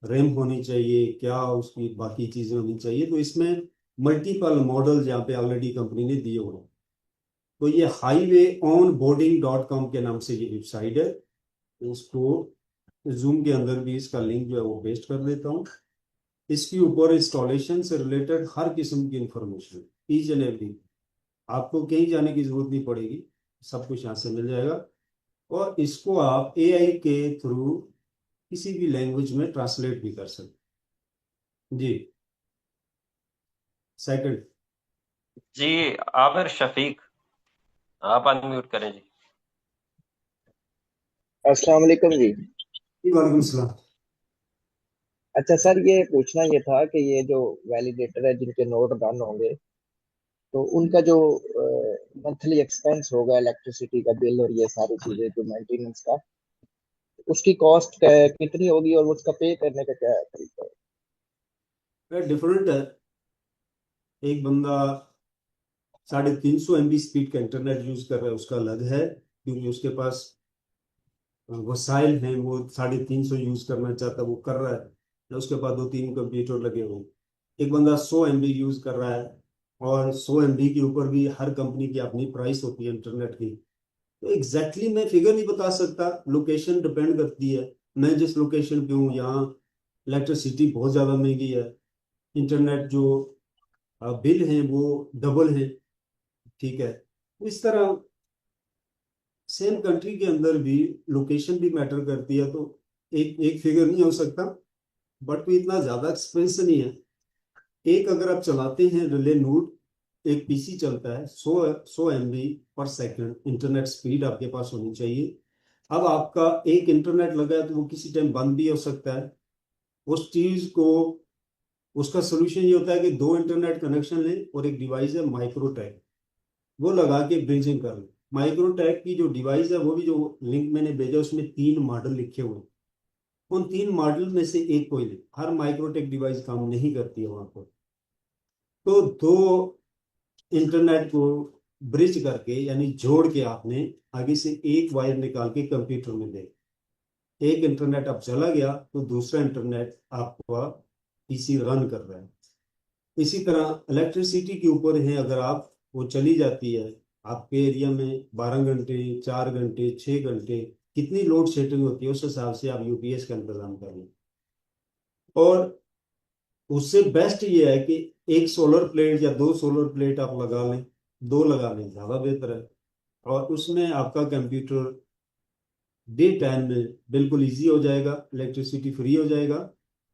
रैम होनी चाहिए, क्या उसकी बाकी चीजें होनी चाहिए। तो इसमें मल्टीपल मॉडल यहाँ पे ऑलरेडी कंपनी ने दिए हुए हैं। तो ये highwayonboarding.com के नाम से ये वेबसाइट है। इसको जूम के अंदर भी इसका लिंक जो है वो पेस्ट कर देता हूँ। इसके ऊपर इंस्टॉलेशन से रिलेटेड हर किस्म की इंफॉर्मेशन, ईच एंड एवरी, आपको कहीं जाने की जरूरत नहीं पड़ेगी, सब कुछ यहाँ से मिल जाएगा। और इसको आप एआई के थ्रू किसी भी लैंग्वेज में ट्रांसलेट भी कर सकते जी। सेकंड, जी आमिर शफीक, आप अनम्यूट करें जी। अस्सलाम वालेकुम जी। वालेकुम सलाम। अच्छा सर, ये पूछना ये था कि ये जो वैलिडेटर है जिनके नोट रन होंगे, तो उनका जो मंथली एक्सपेंस होगा, इलेक्ट्रिसिटी का बिल और ये सारी चीजें जो मेंटेनेंस का, उसकी कॉस्ट कितनी होगी और उसका पे करने का क्या तरीका है? डिफरेंट है। एक बंदा 350 MB स्पीड का इंटरनेट यूज कर रहा है, उसका अलग है, क्योंकि उसके पास वसाइल हैं, वो 350 यूज करना चाहता है, वो कर रहा है। उसके बाद 2-3 कंप्यूटर लगे हुए हैं। एक बंदा 100 MB यूज कर रहा है, और 100 MB के ऊपर भी हर कंपनी की अपनी प्राइस होती है इंटरनेट की। तो एग्जैक्टली मैं फिगर नहीं बता सकता, लोकेशन डिपेंड करती है। मैं जिस लोकेशन पे हूँ यहाँ इलेक्ट्रिसिटी बहुत ज़्यादा महंगी है, इंटरनेट जो बिल हैं वो डबल है। ठीक है, तो इस तरह सेम कंट्री के अंदर भी लोकेशन भी मैटर करती है। तो एक एक फिगर नहीं हो सकता, बट कोई इतना ज़्यादा एक्सपेंस नहीं है। एक अगर आप चलाते हैं रिले नोड, एक पीसी चलता है 100 MB पर सेकंड इंटरनेट स्पीड आपके पास होनी चाहिए। अब आपका एक इंटरनेट लगा है तो वो किसी टाइम बंद भी हो सकता है। उस चीज को, उसका सोल्यूशन ये होता है कि 2 इंटरनेट कनेक्शन लें और एक डिवाइस है माइक्रोटैक, वो लगा के ब्रिजिंग कर लें। माइक्रोटैक की जो डिवाइस है, वो भी जो लिंक मैंने भेजा उसमें 3 मॉडल लिखे हुए हैं। उन 3 मॉडल में से एक कोई ले, हर माइक्रोटेक डिवाइस काम नहीं करती है वहां पर। तो 2 इंटरनेट को ब्रिज करके, यानी जोड़ के, आपने आगे से एक वायर निकाल के कंप्यूटर में दे, एक इंटरनेट अब चला गया तो दूसरा इंटरनेट आपका पीसी रन कर रहा है। इसी तरह इलेक्ट्रिसिटी के ऊपर है, अगर आप वो चली जाती है आपके एरिया में 12 घंटे, 4 घंटे, 6 घंटे, कितनी लोड शेडिंग होती है, उस हिसाब से आप यूपीएस का इंतजाम कर लें। और उससे बेस्ट ये है कि एक सोलर प्लेट या 2 सोलर प्लेट आप लगा लें, 2 लगा लें, ज़्यादा बेहतर है। और उसमें आपका कंप्यूटर डे टाइम में बिल्कुल इजी हो जाएगा, इलेक्ट्रिसिटी फ्री हो जाएगा,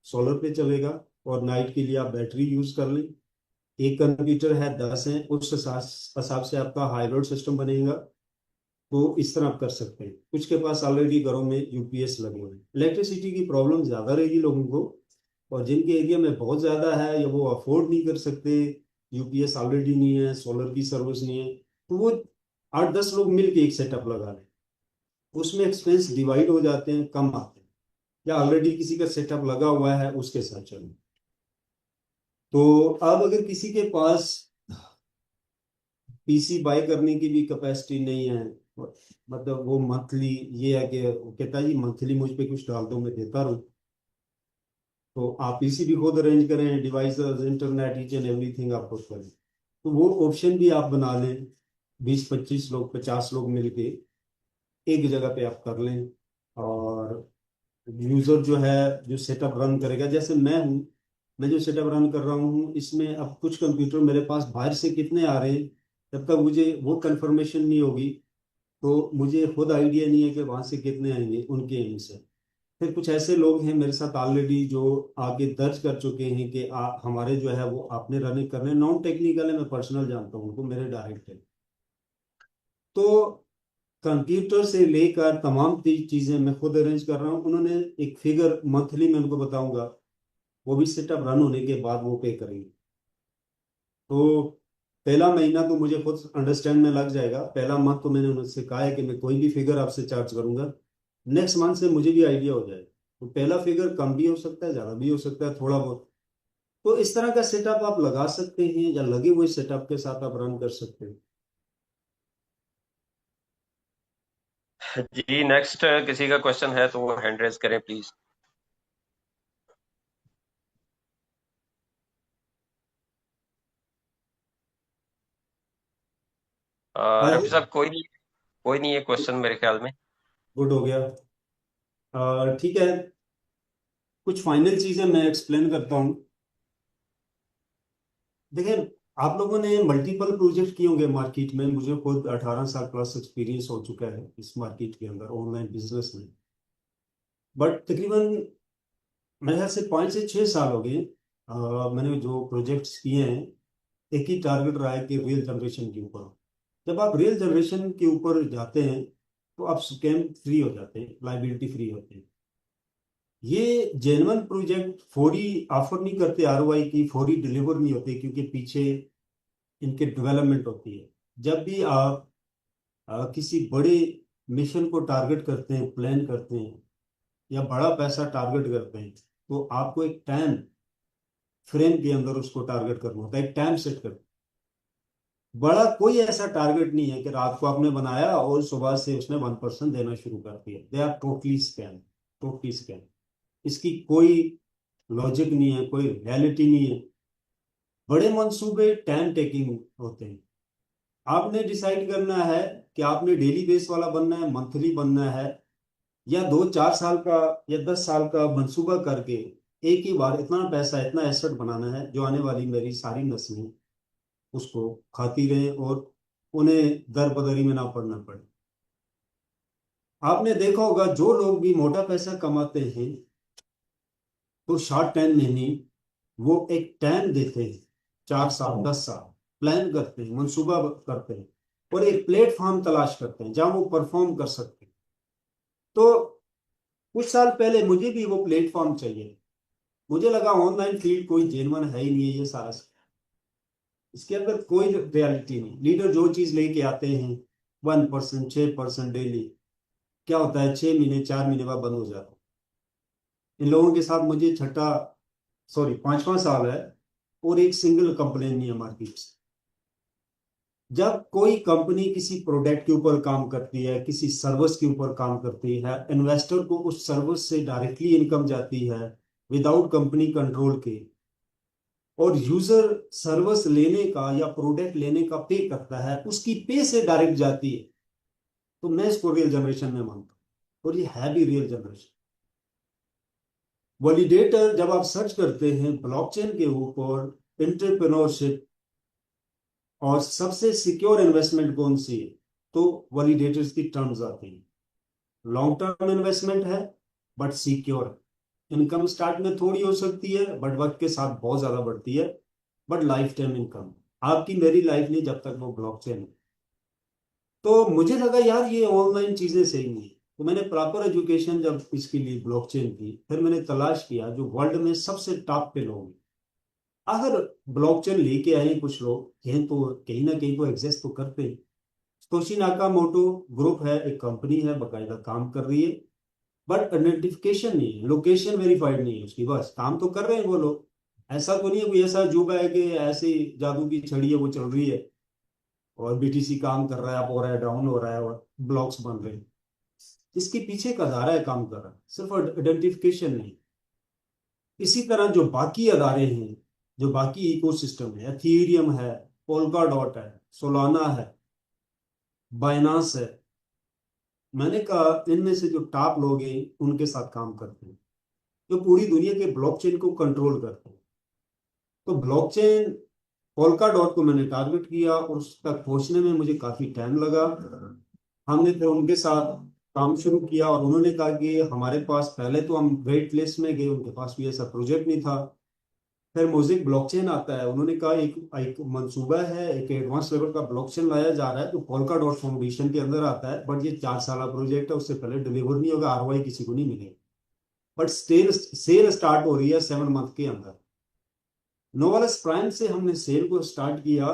सोलर पे चलेगा। और नाइट के लिए आप बैटरी यूज कर लें। एक कंप्यूटर है, 10 है, उस हिसाब से आपका हाइब्रिड सिस्टम बनेगा। तो इस तरह आप कर सकते हैं। कुछ के पास ऑलरेडी घरों में यूपीएस लगे हुए हैं। इलेक्ट्रिसिटी की प्रॉब्लम ज़्यादा रहेगी लोगों को, और जिनके एरिया में बहुत ज़्यादा है या वो अफोर्ड नहीं कर सकते, यूपीएस ऑलरेडी नहीं है, सोलर की सर्विस नहीं है, तो वो 8-10 लोग मिल के एक सेटअप लगा लें। उसमें एक्सपेंस डिवाइड हो जाते हैं, कम आते हैं। या ऑलरेडी किसी का सेटअप लगा हुआ है उसके साथ चलें। तो अब अगर किसी के पास पीसी बाय करने की भी कैपेसिटी नहीं है, मतलब वो मंथली, ये है कि वो कहता है जी मंथली मुझ पे कुछ डाल दो मैं देता रहूं, तो आप पीसी भी खुद अरेंज करें, devices, internet, each and everything आप खुद करें, तो वो ऑप्शन भी आप बना लें। 20-25 लोग, 50 लोग मिलके एक जगह पे आप कर लें। और यूजर जो है, जो सेटअप रन करेगा, जैसे मैं जो सेटअप रन कर रहा हूँ, इसमें अब कुछ कंप्यूटर मेरे पास बाहर से कितने आ रहे हैं, जब तक मुझे वो कंफर्मेशन नहीं होगी तो मुझे खुद आइडिया नहीं है कि वहां से कितने आएंगे उनके एंड से। फिर कुछ ऐसे लोग हैं मेरे साथ ऑलरेडी जो आगे दर्ज कर चुके हैं कि हमारे जो है वो आपने रनिंग करने, नॉन टेक्निकल है, मैं पर्सनल जानता हूँ उनको, मेरे डायरेक्ट है। तो कंप्यूटर से लेकर तमाम चीजें मैं खुद अरेंज कर रहा हूँ। उन्होंने एक फिगर मंथली मैं उनको बताऊंगा, वो भी सेटअप रन होने के बाद वो पे करेंगे। तो पहला महीना तो मुझे खुद अंडरस्टैंड में लग जाएगा। पहला मंथ तो मैंने उनसे कहा है कि मैं कोई भी फिगर आपसे चार्ज करूंगा, नेक्स्ट मंथ से मुझे भी आइडिया हो जाएगा। तो पहला फिगर कम भी हो सकता है, ज्यादा भी हो सकता है, थोड़ा बहुत। तो इस तरह का सेटअप आप लगा सकते हैं, या लगे हुए सेटअप के साथ आप रन कर सकते हैं। जी नेक्स्ट किसी का क्वेश्चन है तो वो हैंड रेज करें प्लीज। रफी साहब कोई नहीं है क्वेश्चन मेरे ख्याल में। गुड हो गया। ठीक है, कुछ फाइनल चीजें मैं एक्सप्लेन करता हूँ। देखिए, आप लोगों ने मल्टीपल प्रोजेक्ट किए होंगे मार्केट में। मुझे खुद 18 साल प्लस एक्सपीरियंस हो चुका है इस मार्केट के अंदर, ऑनलाइन बिजनेस में। बट तकरीबन मेरे ख्याल से 5 से 6 साल हो गए मैंने जो प्रोजेक्ट्स किए हैं। एक ही टारगेट रहा है कि रियल जनरेशन के ऊपर। जब आप रियल जनरेशन के ऊपर जाते हैं तो आप स्कैम फ्री हो जाते हैं, लाइबिलिटी फ्री होते हैं। ये जेन्युइन प्रोजेक्ट फौरी ऑफर नहीं करते आरओआई की, फौरी डिलीवर नहीं होते, क्योंकि पीछे इनके डेवलपमेंट होती है। जब भी आप किसी बड़े मिशन को टारगेट करते हैं, प्लान करते हैं, या बड़ा पैसा टारगेट करते हैं, तो आपको एक टाइम फ्रेम के अंदर उसको टारगेट करना होता है, एक टाइम सेट कर। बड़ा कोई ऐसा टारगेट नहीं है कि रात को आपने बनाया और सुबह से उसने 1% देना शुरू कर दिया। They are totally scam, totally scam. इसकी कोई लॉजिक नहीं है, कोई रियलिटी नहीं है। बड़े मंसूबे टाइम टेकिंग होते हैं। आपने डिसाइड करना है कि आपने डेली बेस वाला बनना है, मंथली बनना है, या 2-4 साल का या 10 साल का मंसूबा करके एक ही बार इतना पैसा, इतना एसेट बनाना है जो आने वाली मेरी सारी नस्लें उसको खाती रहें और उन्हें दर बदरी में ना पड़ना पड़े। आपने देखा होगा जो लोग भी मोटा पैसा कमाते हैं तो शॉर्ट टाइम में नहीं, वो एक टाइम देते हैं, 4 साल 10 साल प्लान करते हैं, मंसूबा करते हैं, और एक प्लेटफॉर्म तलाश करते हैं जहां वो परफॉर्म कर सकते हैं। तो कुछ साल पहले मुझे भी वो प्लेटफॉर्म चाहिए। मुझे लगा ऑनलाइन फील्ड कोई जेन्युइन है ही नहीं है, ये सारा इसके अंदर कोई रियलिटी नहीं। लीडर जो चीज लेके आते हैं 1%, 6% डेली, क्या होता है 6 महीने 4 महीने बाद बंद हो जाता है। इन लोगों के साथ मुझे पांचवा साल है और एक सिंगल कंप्लेन नहीं है मार्केट से। जब कोई कंपनी किसी प्रोडक्ट के ऊपर काम करती है, किसी सर्विस के ऊपर काम करती है, इन्वेस्टर को उस सर्विस से डायरेक्टली इनकम जाती है विदाउट कंपनी कंट्रोल के, और यूजर सर्विस लेने का या प्रोडक्ट लेने का पे करता है, उसकी पे से डायरेक्ट जाती है, तो मैं इसको रियल जनरेशन में मानता हूँ। और ये है भी रियल जनरेशन। वैलिडेटर जब आप सर्च करते हैं ब्लॉकचेन के ऊपर एंटरप्रेन्योरशिप और सबसे सिक्योर इन्वेस्टमेंट कौन सी है, तो वैलिडेटर्स की टर्म्स आती है। लॉन्ग टर्म इन्वेस्टमेंट है बट सिक्योर। इनकम स्टार्ट में थोड़ी हो सकती है बट वक्त के साथ बहुत ज्यादा बढ़ती है, बट लाइफ टाइम इनकम आपकी मेरी लाइफ नहीं जब तक वो ब्लॉकचेन है। तो मुझे लगा यार ये ऑनलाइन चीजें सही नहीं है, तो मैंने प्रॉपर एजुकेशन जब इसके लिए ब्लॉकचेन की, फिर मैंने तलाश किया जो वर्ल्ड में सबसे टॉप पे लोग हैं। अगर ब्लॉकचेन लेके आए कुछ लोग हैं तो कहीं ना कहीं तो एग्जिस्ट तो करते हैं। तोशी नाकामोटो ग्रुप है, एक कंपनी है, बकायदा काम कर रही है, बट आइडेंटिफिकेशन नहीं है, लोकेशन वेरीफाइड नहीं है उसकी। बस काम तो कर रहे हैं वो लोग। ऐसा तो नहीं है कोई ऐसा जुबा है कि ऐसे जादू की छड़ी है वो चल रही है और बीटीसी काम कर रहा है, अप हो रहा है, डाउन हो रहा है और ब्लॉक्स बन रहे हैं। इसके पीछे का अदारा है काम कर रहा है, सिर्फ आइडेंटिफिकेशन नहीं। इसी तरह जो बाकी अदारे हैं, जो बाकी इकोसिस्टम है, एथीरियम है, पोल्का डॉट है, सोलाना है, बाइनांस है, मैंने कहा इनमें से जो टॉप लोग हैं उनके साथ काम करते हैं जो पूरी दुनिया के ब्लॉकचेन को कंट्रोल करते हैं। तो ब्लॉकचेन पोल्का डॉट को मैंने टारगेट किया और उस तक पहुंचने में मुझे काफी टाइम लगा। हमने फिर उनके साथ काम शुरू किया और उन्होंने कहा कि हमारे पास, पहले तो हम वेट लिस्ट में गए, उनके पास भी ऐसा प्रोजेक्ट नहीं था। फिर मोज़ेक ब्लॉकचेन आता है। उन्होंने कहा एक मंसूबा है, एक एडवांस लेवल का ब्लॉकचेन लाया जा रहा है, तो पोल्का डॉट फाउंडेशन के अंदर आता है, बट ये 4 साल प्रोजेक्ट है, उससे पहले डिलीवर नहीं होगा, आरओआई किसी को नहीं मिलेगा। बट सेल स्टार्ट हो रही है 7 मंथ के अंदर। नोवालस प्राइम से हमने सेल को स्टार्ट किया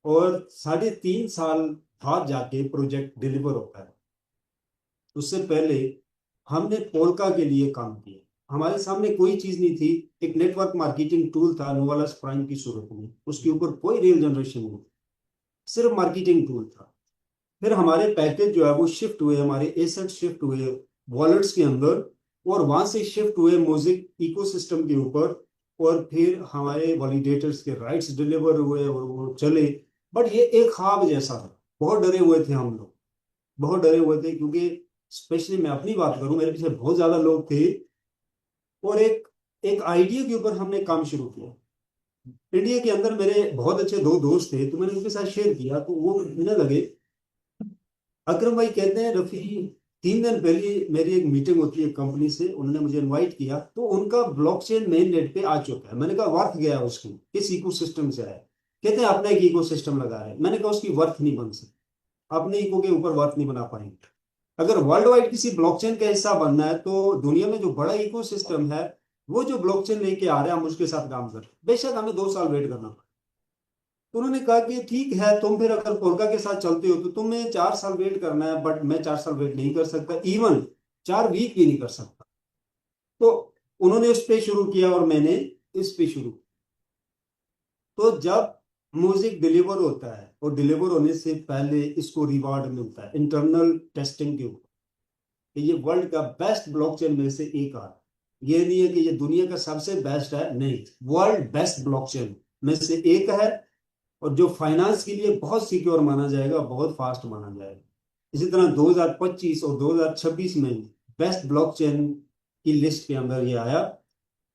और 3.5 साल बाद जाके प्रोजेक्ट डिलीवर होता है। उससे पहले हमने पोल्का के लिए काम किया। हमारे सामने कोई चीज नहीं थी, एक नेटवर्क मार्केटिंग टूल था नोवालस प्राइम की सूरत में, उसके ऊपर कोई रियल जनरेशन नहीं, सिर्फ मार्केटिंग टूल था। फिर हमारे पैकेज जो है वो शिफ्ट हुए, हमारे एसेट शिफ्ट हुए वॉलेट्स के अंदर, और वहां से शिफ्ट हुए मोज़ेक इकोसिस्टम के ऊपर, और फिर हमारे वैलिडेटर्स के राइट्स डिलीवर हुए और वो चले। बट ये एक ख्वाब जैसा था, बहुत डरे हुए थे हम लोग, बहुत डरे हुए थे, क्योंकि स्पेशली मैं अपनी बात करूं, मेरे पीछे बहुत ज्यादा लोग थे, और एक आइडिया के ऊपर हमने काम शुरू किया। इंडिया के अंदर मेरे बहुत अच्छे 2 दोस्त थे, तो मैंने उनके साथ शेयर किया, तो वो कहने लगे, अकरम भाई कहते हैं रफी 3 दिन पहले मेरी एक मीटिंग होती है कंपनी से, उन्होंने मुझे इनवाइट किया, तो उनका ब्लॉकचेन मेन नेट पे आ चुका है। मैंने कहा वर्थ गया उसकी, किस इकोसिस्टम से आया? कहते हैं अपना एक इकोसिस्टम लगा है। मैंने कहा उसकी वर्थ नहीं बन सकती, अपने इको के ऊपर वर्थ नहीं बना पाएंगे। अगर वर्ल्ड वाइड किसी ब्लॉकचेन का हिस्सा बनना है, तो दुनिया में जो बड़ा इकोसिस्टम है, वो जो ब्लॉकचेन लेके आ रहे हैं, हम उसके साथ काम कर, बेशक हमें 2 साल वेट करना। तो उन्होंने कहा कि ठीक है, तुम फिर अगर पोल्का के साथ चलते हो तो तुम्हें 4 साल वेट करना है, बट मैं 4 साल वेट नहीं कर सकता, इवन 4 वीक भी नहीं कर सकता। तो उन्होंने उस पे शुरू किया और मैंने इस पे शुरू। तो जब म्यूजिक डिलीवर होता है, और डिलीवर होने से पहले इसको रिवार्ड मिलता है इंटरनल टेस्टिंग के ऊपर, कि ये वर्ल्ड का बेस्ट ब्लॉकचेन में से एक आ। ये नहीं है कि ये दुनिया का सबसे बेस्ट है, नहीं, वर्ल्ड बेस्ट ब्लॉकचेन में से एक है, और जो फाइनेंस के लिए बहुत सिक्योर माना जाएगा, बहुत फास्ट माना जाएगा। इसी तरह 2025 और 2026 में बेस्ट ब्लॉकचेन की लिस्ट के अंदर ये आया।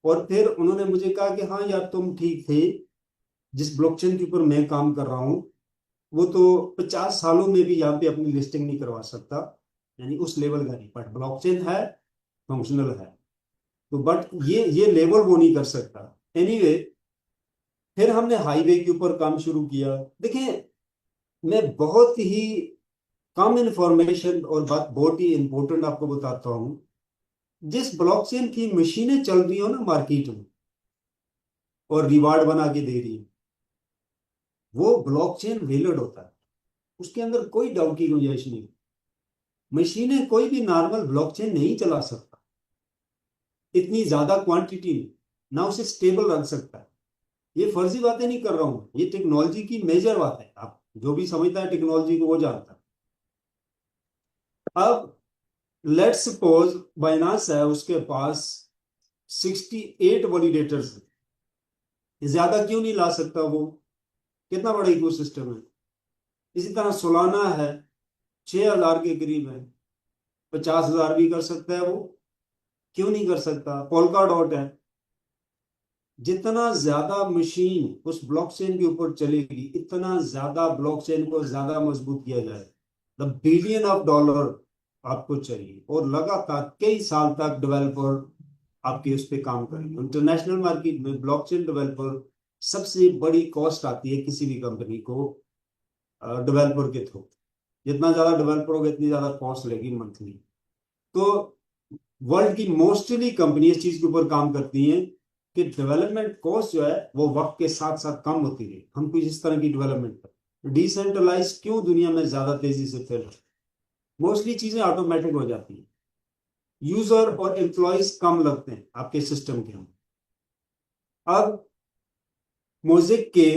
और फिर उन्होंने मुझे कहा कि हाँ यार, तुम ठीक थे, जिस ब्लॉकचेन के ऊपर मैं काम कर रहा हूँ वो तो 50 सालों में भी यहाँ पे अपनी लिस्टिंग नहीं करवा सकता, यानी उस लेवल का नहीं, बट ब्लॉकचेन है, फंक्शनल है, तो बट ये लेवल वो नहीं कर सकता। एनीवे, फिर हमने हाईवे के ऊपर काम शुरू किया। देखिए, मैं बहुत ही कम इंफॉर्मेशन और बात बहुत ही इंपॉर्टेंट आपको बताता हूं। जिस ब्लॉकचेन की मशीनें चल रही हो ना मार्केट में, और रिवार्ड बना के दे रही है, वो ब्लॉकचेन वैलिड होता है, उसके अंदर कोई डाउट की गुंजाइश नहीं। मशीनें कोई भी नॉर्मल ब्लॉकचेन नहीं चला सकता, इतनी ज्यादा क्वांटिटी में, ना उसे स्टेबल रख सकता है। ये फर्जी बातें नहीं कर रहा हूं, ये टेक्नोलॉजी की मेजर बात है। आप जो भी समझता है टेक्नोलॉजी को, वो जानता है। अब लेट्स सपोज बाइनांस है, उसके पास 68 वैलिडेटर्स है, ज्यादा क्यों नहीं ला सकता? वो कितना बड़ा इकोसिस्टम है। इसी तरह सोलाना है, 6000 के करीब है, 50,000 भी कर सकता है वो, क्यों नहीं कर सकता? पोल्का डॉट है, जितना ज्यादा मशीन उस ब्लॉकचेन के ऊपर चलेगी, इतना ज्यादा ब्लॉकचेन को ज्यादा मजबूत किया जाए। द बिलियन ऑफ डॉलर आपको चाहिए, और लगातार कई साल तक डेवलपर आपके उस पर काम करेंगे। इंटरनेशनल मार्केट में ब्लॉकचेन डेवलपर सबसे बड़ी कॉस्ट आती है किसी भी कंपनी को डेवलपर के थ्रू। जितना ज्यादा डेवलपर होगा, इतनी ज्यादा कॉस्ट लगेगी मंथली। तो वर्ल्ड की मोस्टली कंपनी इस चीज के ऊपर काम करती हैं कि डेवलपमेंट कॉस्ट जो है वो वक्त के साथ साथ कम होती है। हम कुछ इस तरह की डेवलपमेंट कर, डिसेंट्रलाइज क्यों दुनिया में ज्यादा तेजी से फैल रहा है? मोस्टली चीजें ऑटोमेटिक हो जाती है, यूजर और एम्प्लॉयज कम लगते हैं आपके सिस्टम के अंदर। अब मोज़ेक के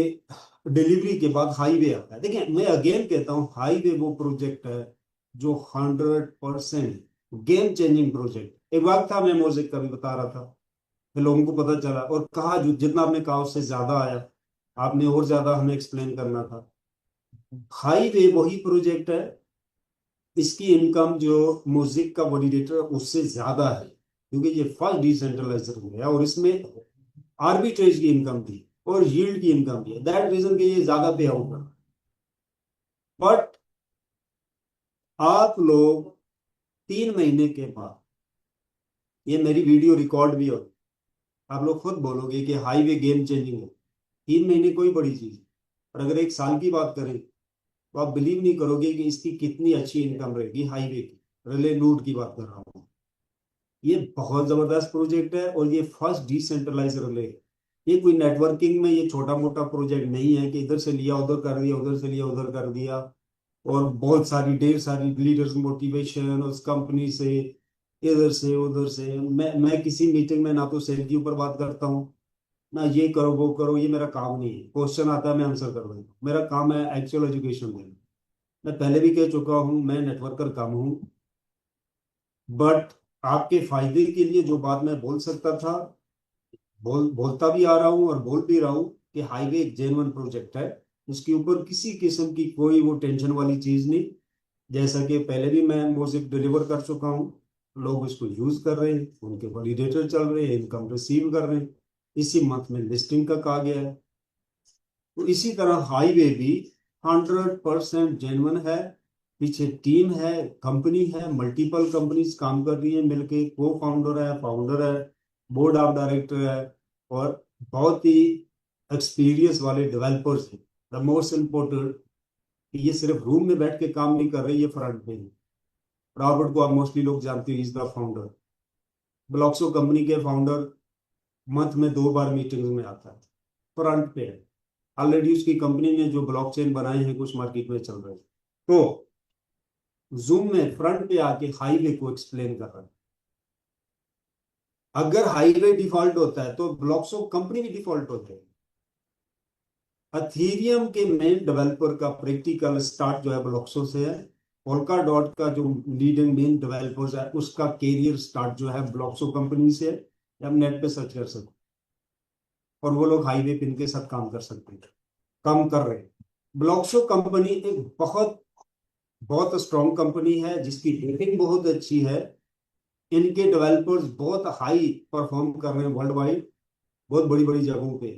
डिलीवरी के बाद हाईवे आता है। देखिए, मैं अगेन कहता हूं, हाईवे वो प्रोजेक्ट है जो 100% गेम चेंजिंग प्रोजेक्ट। एक वक्त था, मैं मोज़ेक का भी बता रहा था, फिर लोगों को पता चला, और कहा जो जितना आपने कहा उससे ज्यादा आया, आपने और ज्यादा हमें एक्सप्लेन करना था। हाईवे वही प्रोजेक्ट है, इसकी इनकम जो मोज़ेक का वैलिडेटर उससे ज्यादा है, क्योंकि ये फर्स्ट डिसेंट्रलाइजर हो गया, और इसमें आर्बिट्रेज की इनकम थी और यील्ड की इनकम थी। दैट रीजन के ये ज्यादा पे आउट है। बट आप लोग 3 महीने के बाद, ये मेरी वीडियो रिकॉर्ड भी होगी, आप लोग खुद बोलोगे कि हाईवे गेम चेंजिंग है। 3 महीने कोई बड़ी चीज है, और अगर 1 साल की बात करें तो आप बिलीव नहीं करोगे कि इसकी कितनी अच्छी इनकम रहेगी। हाईवे की, रिले नोड की बात कर रहा हूँ। ये बहुत जबरदस्त प्रोजेक्ट है, और ये फर्स्ट डिसेंट्रलाइज रिले है। ये कोई नेटवर्किंग में ये छोटा मोटा प्रोजेक्ट नहीं है कि इधर से लिया उधर कर दिया, उधर से लिया उधर कर दिया, और बहुत सारी ढेर सारी लीडर्स मोटिवेशन उस कंपनी से, इधर से उधर से। मैं किसी मीटिंग में ना तो सेल के ऊपर बात करता हूँ, ना ये करो वो करो, ये मेरा काम नहीं है। क्वेश्चन आता है मैं आंसर कर दूंगा, मेरा काम है एक्चुअल एजुकेशन देना। मैं पहले भी कह चुका हूँ, मैं नेटवर्कर कम हूँ, बट आपके फायदे के लिए जो बात मैं बोल सकता था बोलता भी आ रहा हूँ और बोल भी रहा हूँ कि हाईवे एक जेन्युइन प्रोजेक्ट है। उसके ऊपर किसी किस्म की कोई वो टेंशन वाली चीज नहीं। जैसा कि पहले भी मैं मोजिक डिलीवर कर चुका हूँ, लोग उसको यूज कर रहे हैं, उनके वैलिडेटर चल रहे हैं, इनकम रिसीव कर रहे हैं। इसी मंथ में लिस्टिंग का कहा गया है। तो इसी तरह हाईवे भी 100% जेन्युइन है। पीछे टीम है, कंपनी है, मल्टीपल कंपनीज काम कर रही है मिलके, को फाउंडर है, फाउंडर है, बोर्ड ऑफ डायरेक्टर है, और बहुत ही एक्सपीरियंस वाले डेवलपर्स हैं। द मोस्ट इम्पोर्टेंट कि ये सिर्फ रूम में बैठ के काम नहीं कर रहे, ये फ्रंट पे है। रॉबर्ट को आप मोस्टली लोग जानते हैं, इज द फाउंडर। ब्लॉक्सो कंपनी के फाउंडर मंथ में 2 बार मीटिंग्स में आता है, फ्रंट पे है। ऑलरेडी उसकी कंपनी ने जो ब्लॉकचेन बनाए हैं कुछ मार्केट में चल रहे हैं, तो जूम में फ्रंट पे आके हाईवे को एक्सप्लेन कर रहा है। अगर हाईवे डिफॉल्ट होता है तो ब्लॉक्सो कंपनी भी डिफॉल्ट होते हैं। अथीरियम के मेन डेवलपर का प्रैक्टिकल स्टार्ट जो है ब्लॉक्सो से है। पोल्का डॉट का जो लीडिंग मेन डेवलपर्स है उसका कैरियर स्टार्ट जो है ब्लॉक्सो कंपनी से है। हम नेट पे सर्च कर सकते, और वो लोग हाईवे पिन के साथ काम कर सकते हैं, काम कर रहे हैं। ब्लॉक्सो कंपनी एक बहुत बहुत स्ट्रॉन्ग कंपनी है जिसकी रेटिंग बहुत अच्छी है। इनके डेवलपर्स बहुत हाई परफॉर्म कर रहे हैं वर्ल्ड वाइड, बहुत बड़ी बड़ी जगहों पे।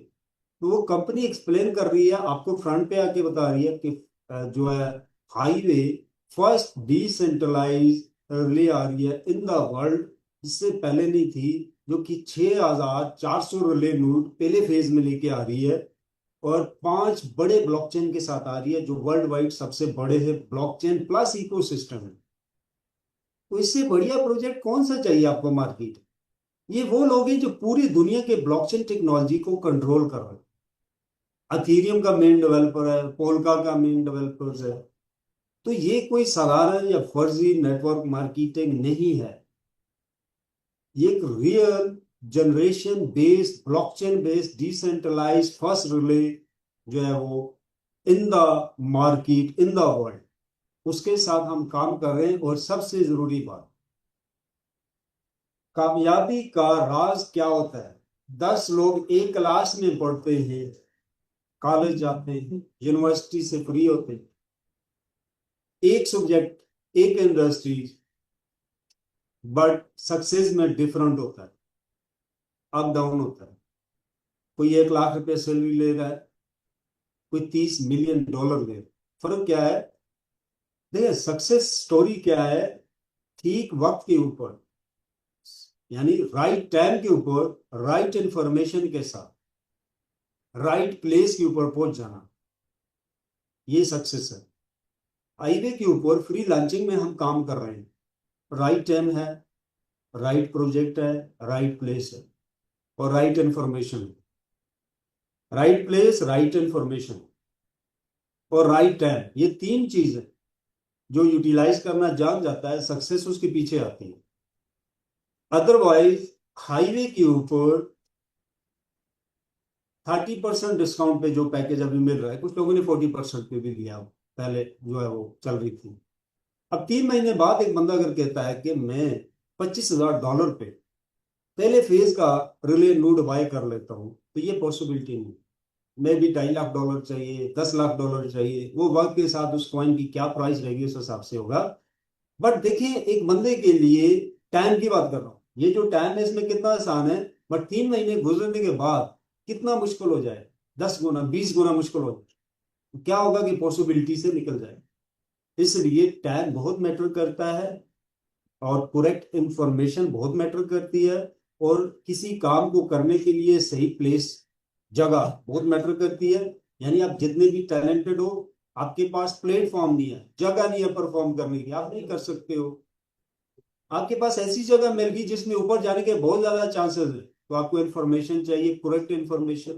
तो वो कंपनी एक्सप्लेन कर रही है, आपको फ्रंट पे आके बता रही है कि जो है हाईवे फर्स्ट डिसेंट्रलाइज रिले आ रही है इन द वर्ल्ड, इससे पहले नहीं थी, जो कि 6400 रिले नोड पहले फेज में लेके आ रही है, और 5 बड़े ब्लॉकचेन के साथ आ रही है जो वर्ल्ड वाइड सबसे बड़े हैं। ब्लॉकचेन प्लस इकोसिस्टम है। तो इससे बढ़िया प्रोजेक्ट कौन सा चाहिए आपको मार्केट? ये वो लोग हैं जो पूरी दुनिया के ब्लॉकचेन टेक्नोलॉजी को कंट्रोल कर रहे हैं। अथीरियम का मेन डेवलपर है, पोल्का का मेन डेवलपर है। तो ये कोई साधारण या फर्जी नेटवर्क मार्केटिंग नहीं है। ये एक real generation based blockchain based decentralised first relay जो है वो in the market in the world, उसके साथ हम काम कर रहे हैं। और सबसे जरूरी बात, कामयाबी का राज क्या होता है? 10 लोग एक क्लास में पढ़ते हैं, कॉलेज जाते हैं, यूनिवर्सिटी से फ्री होते हैं, एक सब्जेक्ट एक इंडस्ट्री, बट सक्सेस में डिफरेंट होता है, अप डाउन होता है। कोई 1 लाख रुपए सैलरी ले रहा है, कोई 30 मिलियन डॉलर ले रहा है। फर्क क्या है? देखिए सक्सेस स्टोरी क्या है, ठीक वक्त के ऊपर, यानी राइट टाइम के ऊपर, राइट इंफॉर्मेशन के साथ, राइट प्लेस के ऊपर पहुंच जाना, ये सक्सेस है। हाईवे के ऊपर फ्री लॉन्चिंग में हम काम कर रहे हैं। राइट टाइम है, राइट प्रोजेक्ट है, राइट प्लेस है, और राइट इंफॉर्मेशन है। राइट प्लेस, राइट इंफॉर्मेशन और राइट टाइम, ये 3 चीज है जो यूटिलाइज करना जान जाता है, सक्सेस उसके पीछे आती है। अदरवाइज हाईवे के ऊपर 30% डिस्काउंट पे जो पैकेज अभी मिल रहा है, कुछ लोगों ने 40% पे भी दिया, पहले जो है वो चल रही थी। अब 3 महीने बाद एक बंदा अगर कहता है कि मैं $25,000 पे पहले फेज का रिले नोड बाय कर लेता हूं, तो ये पॉसिबिलिटी नहीं। मैं भी $2.5 लाख चाहिए, $10 लाख चाहिए, वो वक्त के साथ उस कॉइन की क्या प्राइस रहेगी उस हिसाब से होगा। बट देखिए, एक बंदे के लिए टाइम की बात कर रहा हूँ, ये जो टाइम है इसमें कितना आसान है, बट 3 महीने गुजरने के बाद कितना मुश्किल हो जाए, 10 गुना 20 गुना मुश्किल हो जाए। तो क्या होगा कि पॉसिबिलिटी से निकल जाए। इसलिए टाइम बहुत मैटर करता है, और करेक्ट इंफॉर्मेशन बहुत मैटर करती है, और किसी काम को करने के लिए सही प्लेस, जगह बहुत मैटर करती है। यानी आप जितने भी टैलेंटेड हो, आपके पास प्लेटफॉर्म नहीं है, जगह नहीं है परफॉर्म करने की, आप नहीं कर सकते हो। आपके पास ऐसी जगह मिल गई जिसमें ऊपर जाने के बहुत ज्यादा चांसेस है, तो आपको इन्फॉर्मेशन चाहिए, करेक्ट इन्फॉर्मेशन।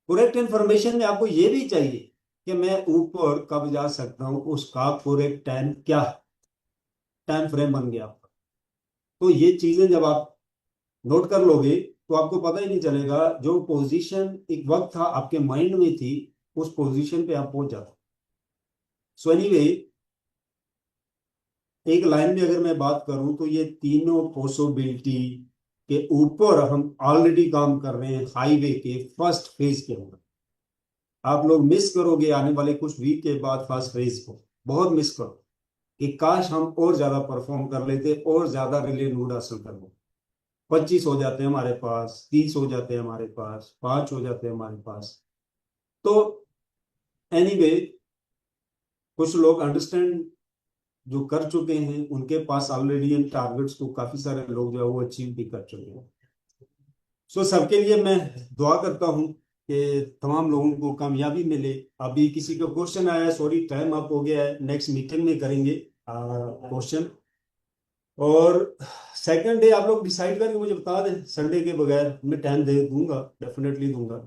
करेक्ट इन्फॉर्मेशन में आपको ये भी चाहिए कि मैं ऊपर कब जा सकता हूँ, उसका करेक्ट टाइम क्या, टाइम फ्रेम बन गया आपका। तो ये चीजें जब आप नोट कर लोगे तो आपको पता ही नहीं चलेगा, जो पोजीशन एक वक्त था आपके माइंड में थी, उस पोजीशन पे आप पहुंच जाते। सो एनीवे, एक लाइन में अगर मैं बात करूं तो ये तीनों पॉसिबिलिटी के ऊपर हम ऑलरेडी काम कर रहे हैं हाईवे के फर्स्ट फेज के अंदर। आप लोग मिस करोगे आने वाले कुछ वीक के बाद फर्स्ट फेज को, बहुत मिस करो कि काश हम और ज्यादा परफॉर्म कर लेते और ज्यादा रिले नोड हासिल कर लेते। 25 हो जाते हैं हमारे पास, 30 हो जाते हैं हमारे पास, 5 हो जाते हैं हमारे पास। तो एनीवे, कुछ लोग अंडरस्टैंड जो कर चुके हैं, उनके पास ऑलरेडी इन टारगेट्स को काफी सारे लोग जो है वो अचीव भी कर चुके हैं। सो सबके लिए मैं दुआ करता हूं कि तमाम लोगों को कामयाबी मिले। अभी किसी का क्वेश्चन आया है, सॉरी टाइम अप हो गया है, नेक्स्ट मीटिंग में करेंगे क्वेश्चन। और सेकंड डे आप लोग डिसाइड करके मुझे बता दें, संडे के बगैर मैं टाइम दे दूंगा, डेफिनेटली दूंगा,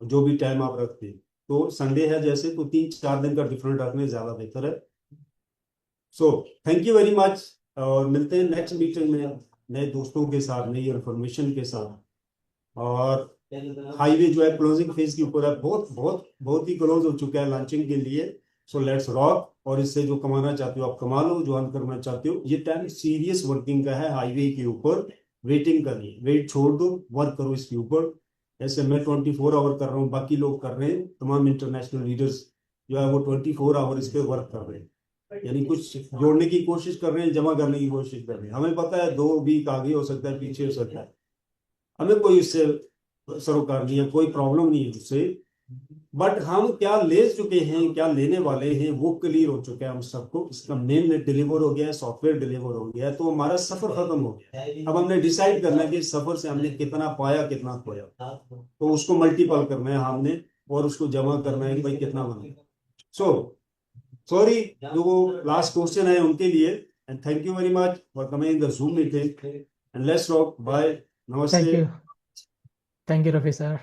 जो भी टाइम आप रखते हैं। तो संडे है जैसे, तो 3-4 दिन का डिफरेंट रखने ज्यादा बेहतर है। So thank you very much, और मिलते हैं नेक्स्ट मीटिंग में नए दोस्तों के साथ, नई इन्फॉर्मेशन के साथ। और हाईवे जो है क्लोजिंग फेज के ऊपर है, बहुत बहुत बहुत ही क्लोज हो चुका है लॉन्चिंग के लिए। सो लेट्स रॉक, और इससे जो कमाना चाहते हो आप कमा लो, जो अर्न करना चाहते हो। ये टाइम सीरियस वर्किंग का है हाईवे के ऊपर, वेटिंग का नहीं। वेट छोड़ दो, वर्क करो इसके ऊपर। ऐसे मैं 24 आवर कर रहा हूँ, बाकी लोग कर रहे हैं, तमाम इंटरनेशनल लीडर्स जो है वो 24 आवर इस पे वर्क कर रहे हैं। यानी कुछ जोड़ने की कोशिश कर रहे हैं, जमा करने की कोशिश कर रहे हैं। हमें पता है 2 वीक आगे हो सकता है, पीछे हो सकता है, हमें कोई इससे सरोकार नहीं है, कोई प्रॉब्लम नहीं है उससे। बट हम क्या ले चुके हैं, क्या लेने वाले हैं, वो क्लियर हो चुका है हम सबको। इसका मेन डिलीवर हो गया है, सॉफ्टवेयर डिलीवर हो गया है, तो हमारा सफर खत्म हो गया है। अब हमने डिसाइड करना है कि सफर से हमने कितना पाया, कितना खोया, तो उसको मल्टीपल करना है हमने, और उसको जमा करना है कि भाई कितना बना। सो सॉरी, जो लास्ट क्वेश्चन है उनके लिए, and thank you very much for coming in the Zoom meeting, and let's rock. Bye, Thank नमस्ते। you. Thank you, Rafi sir.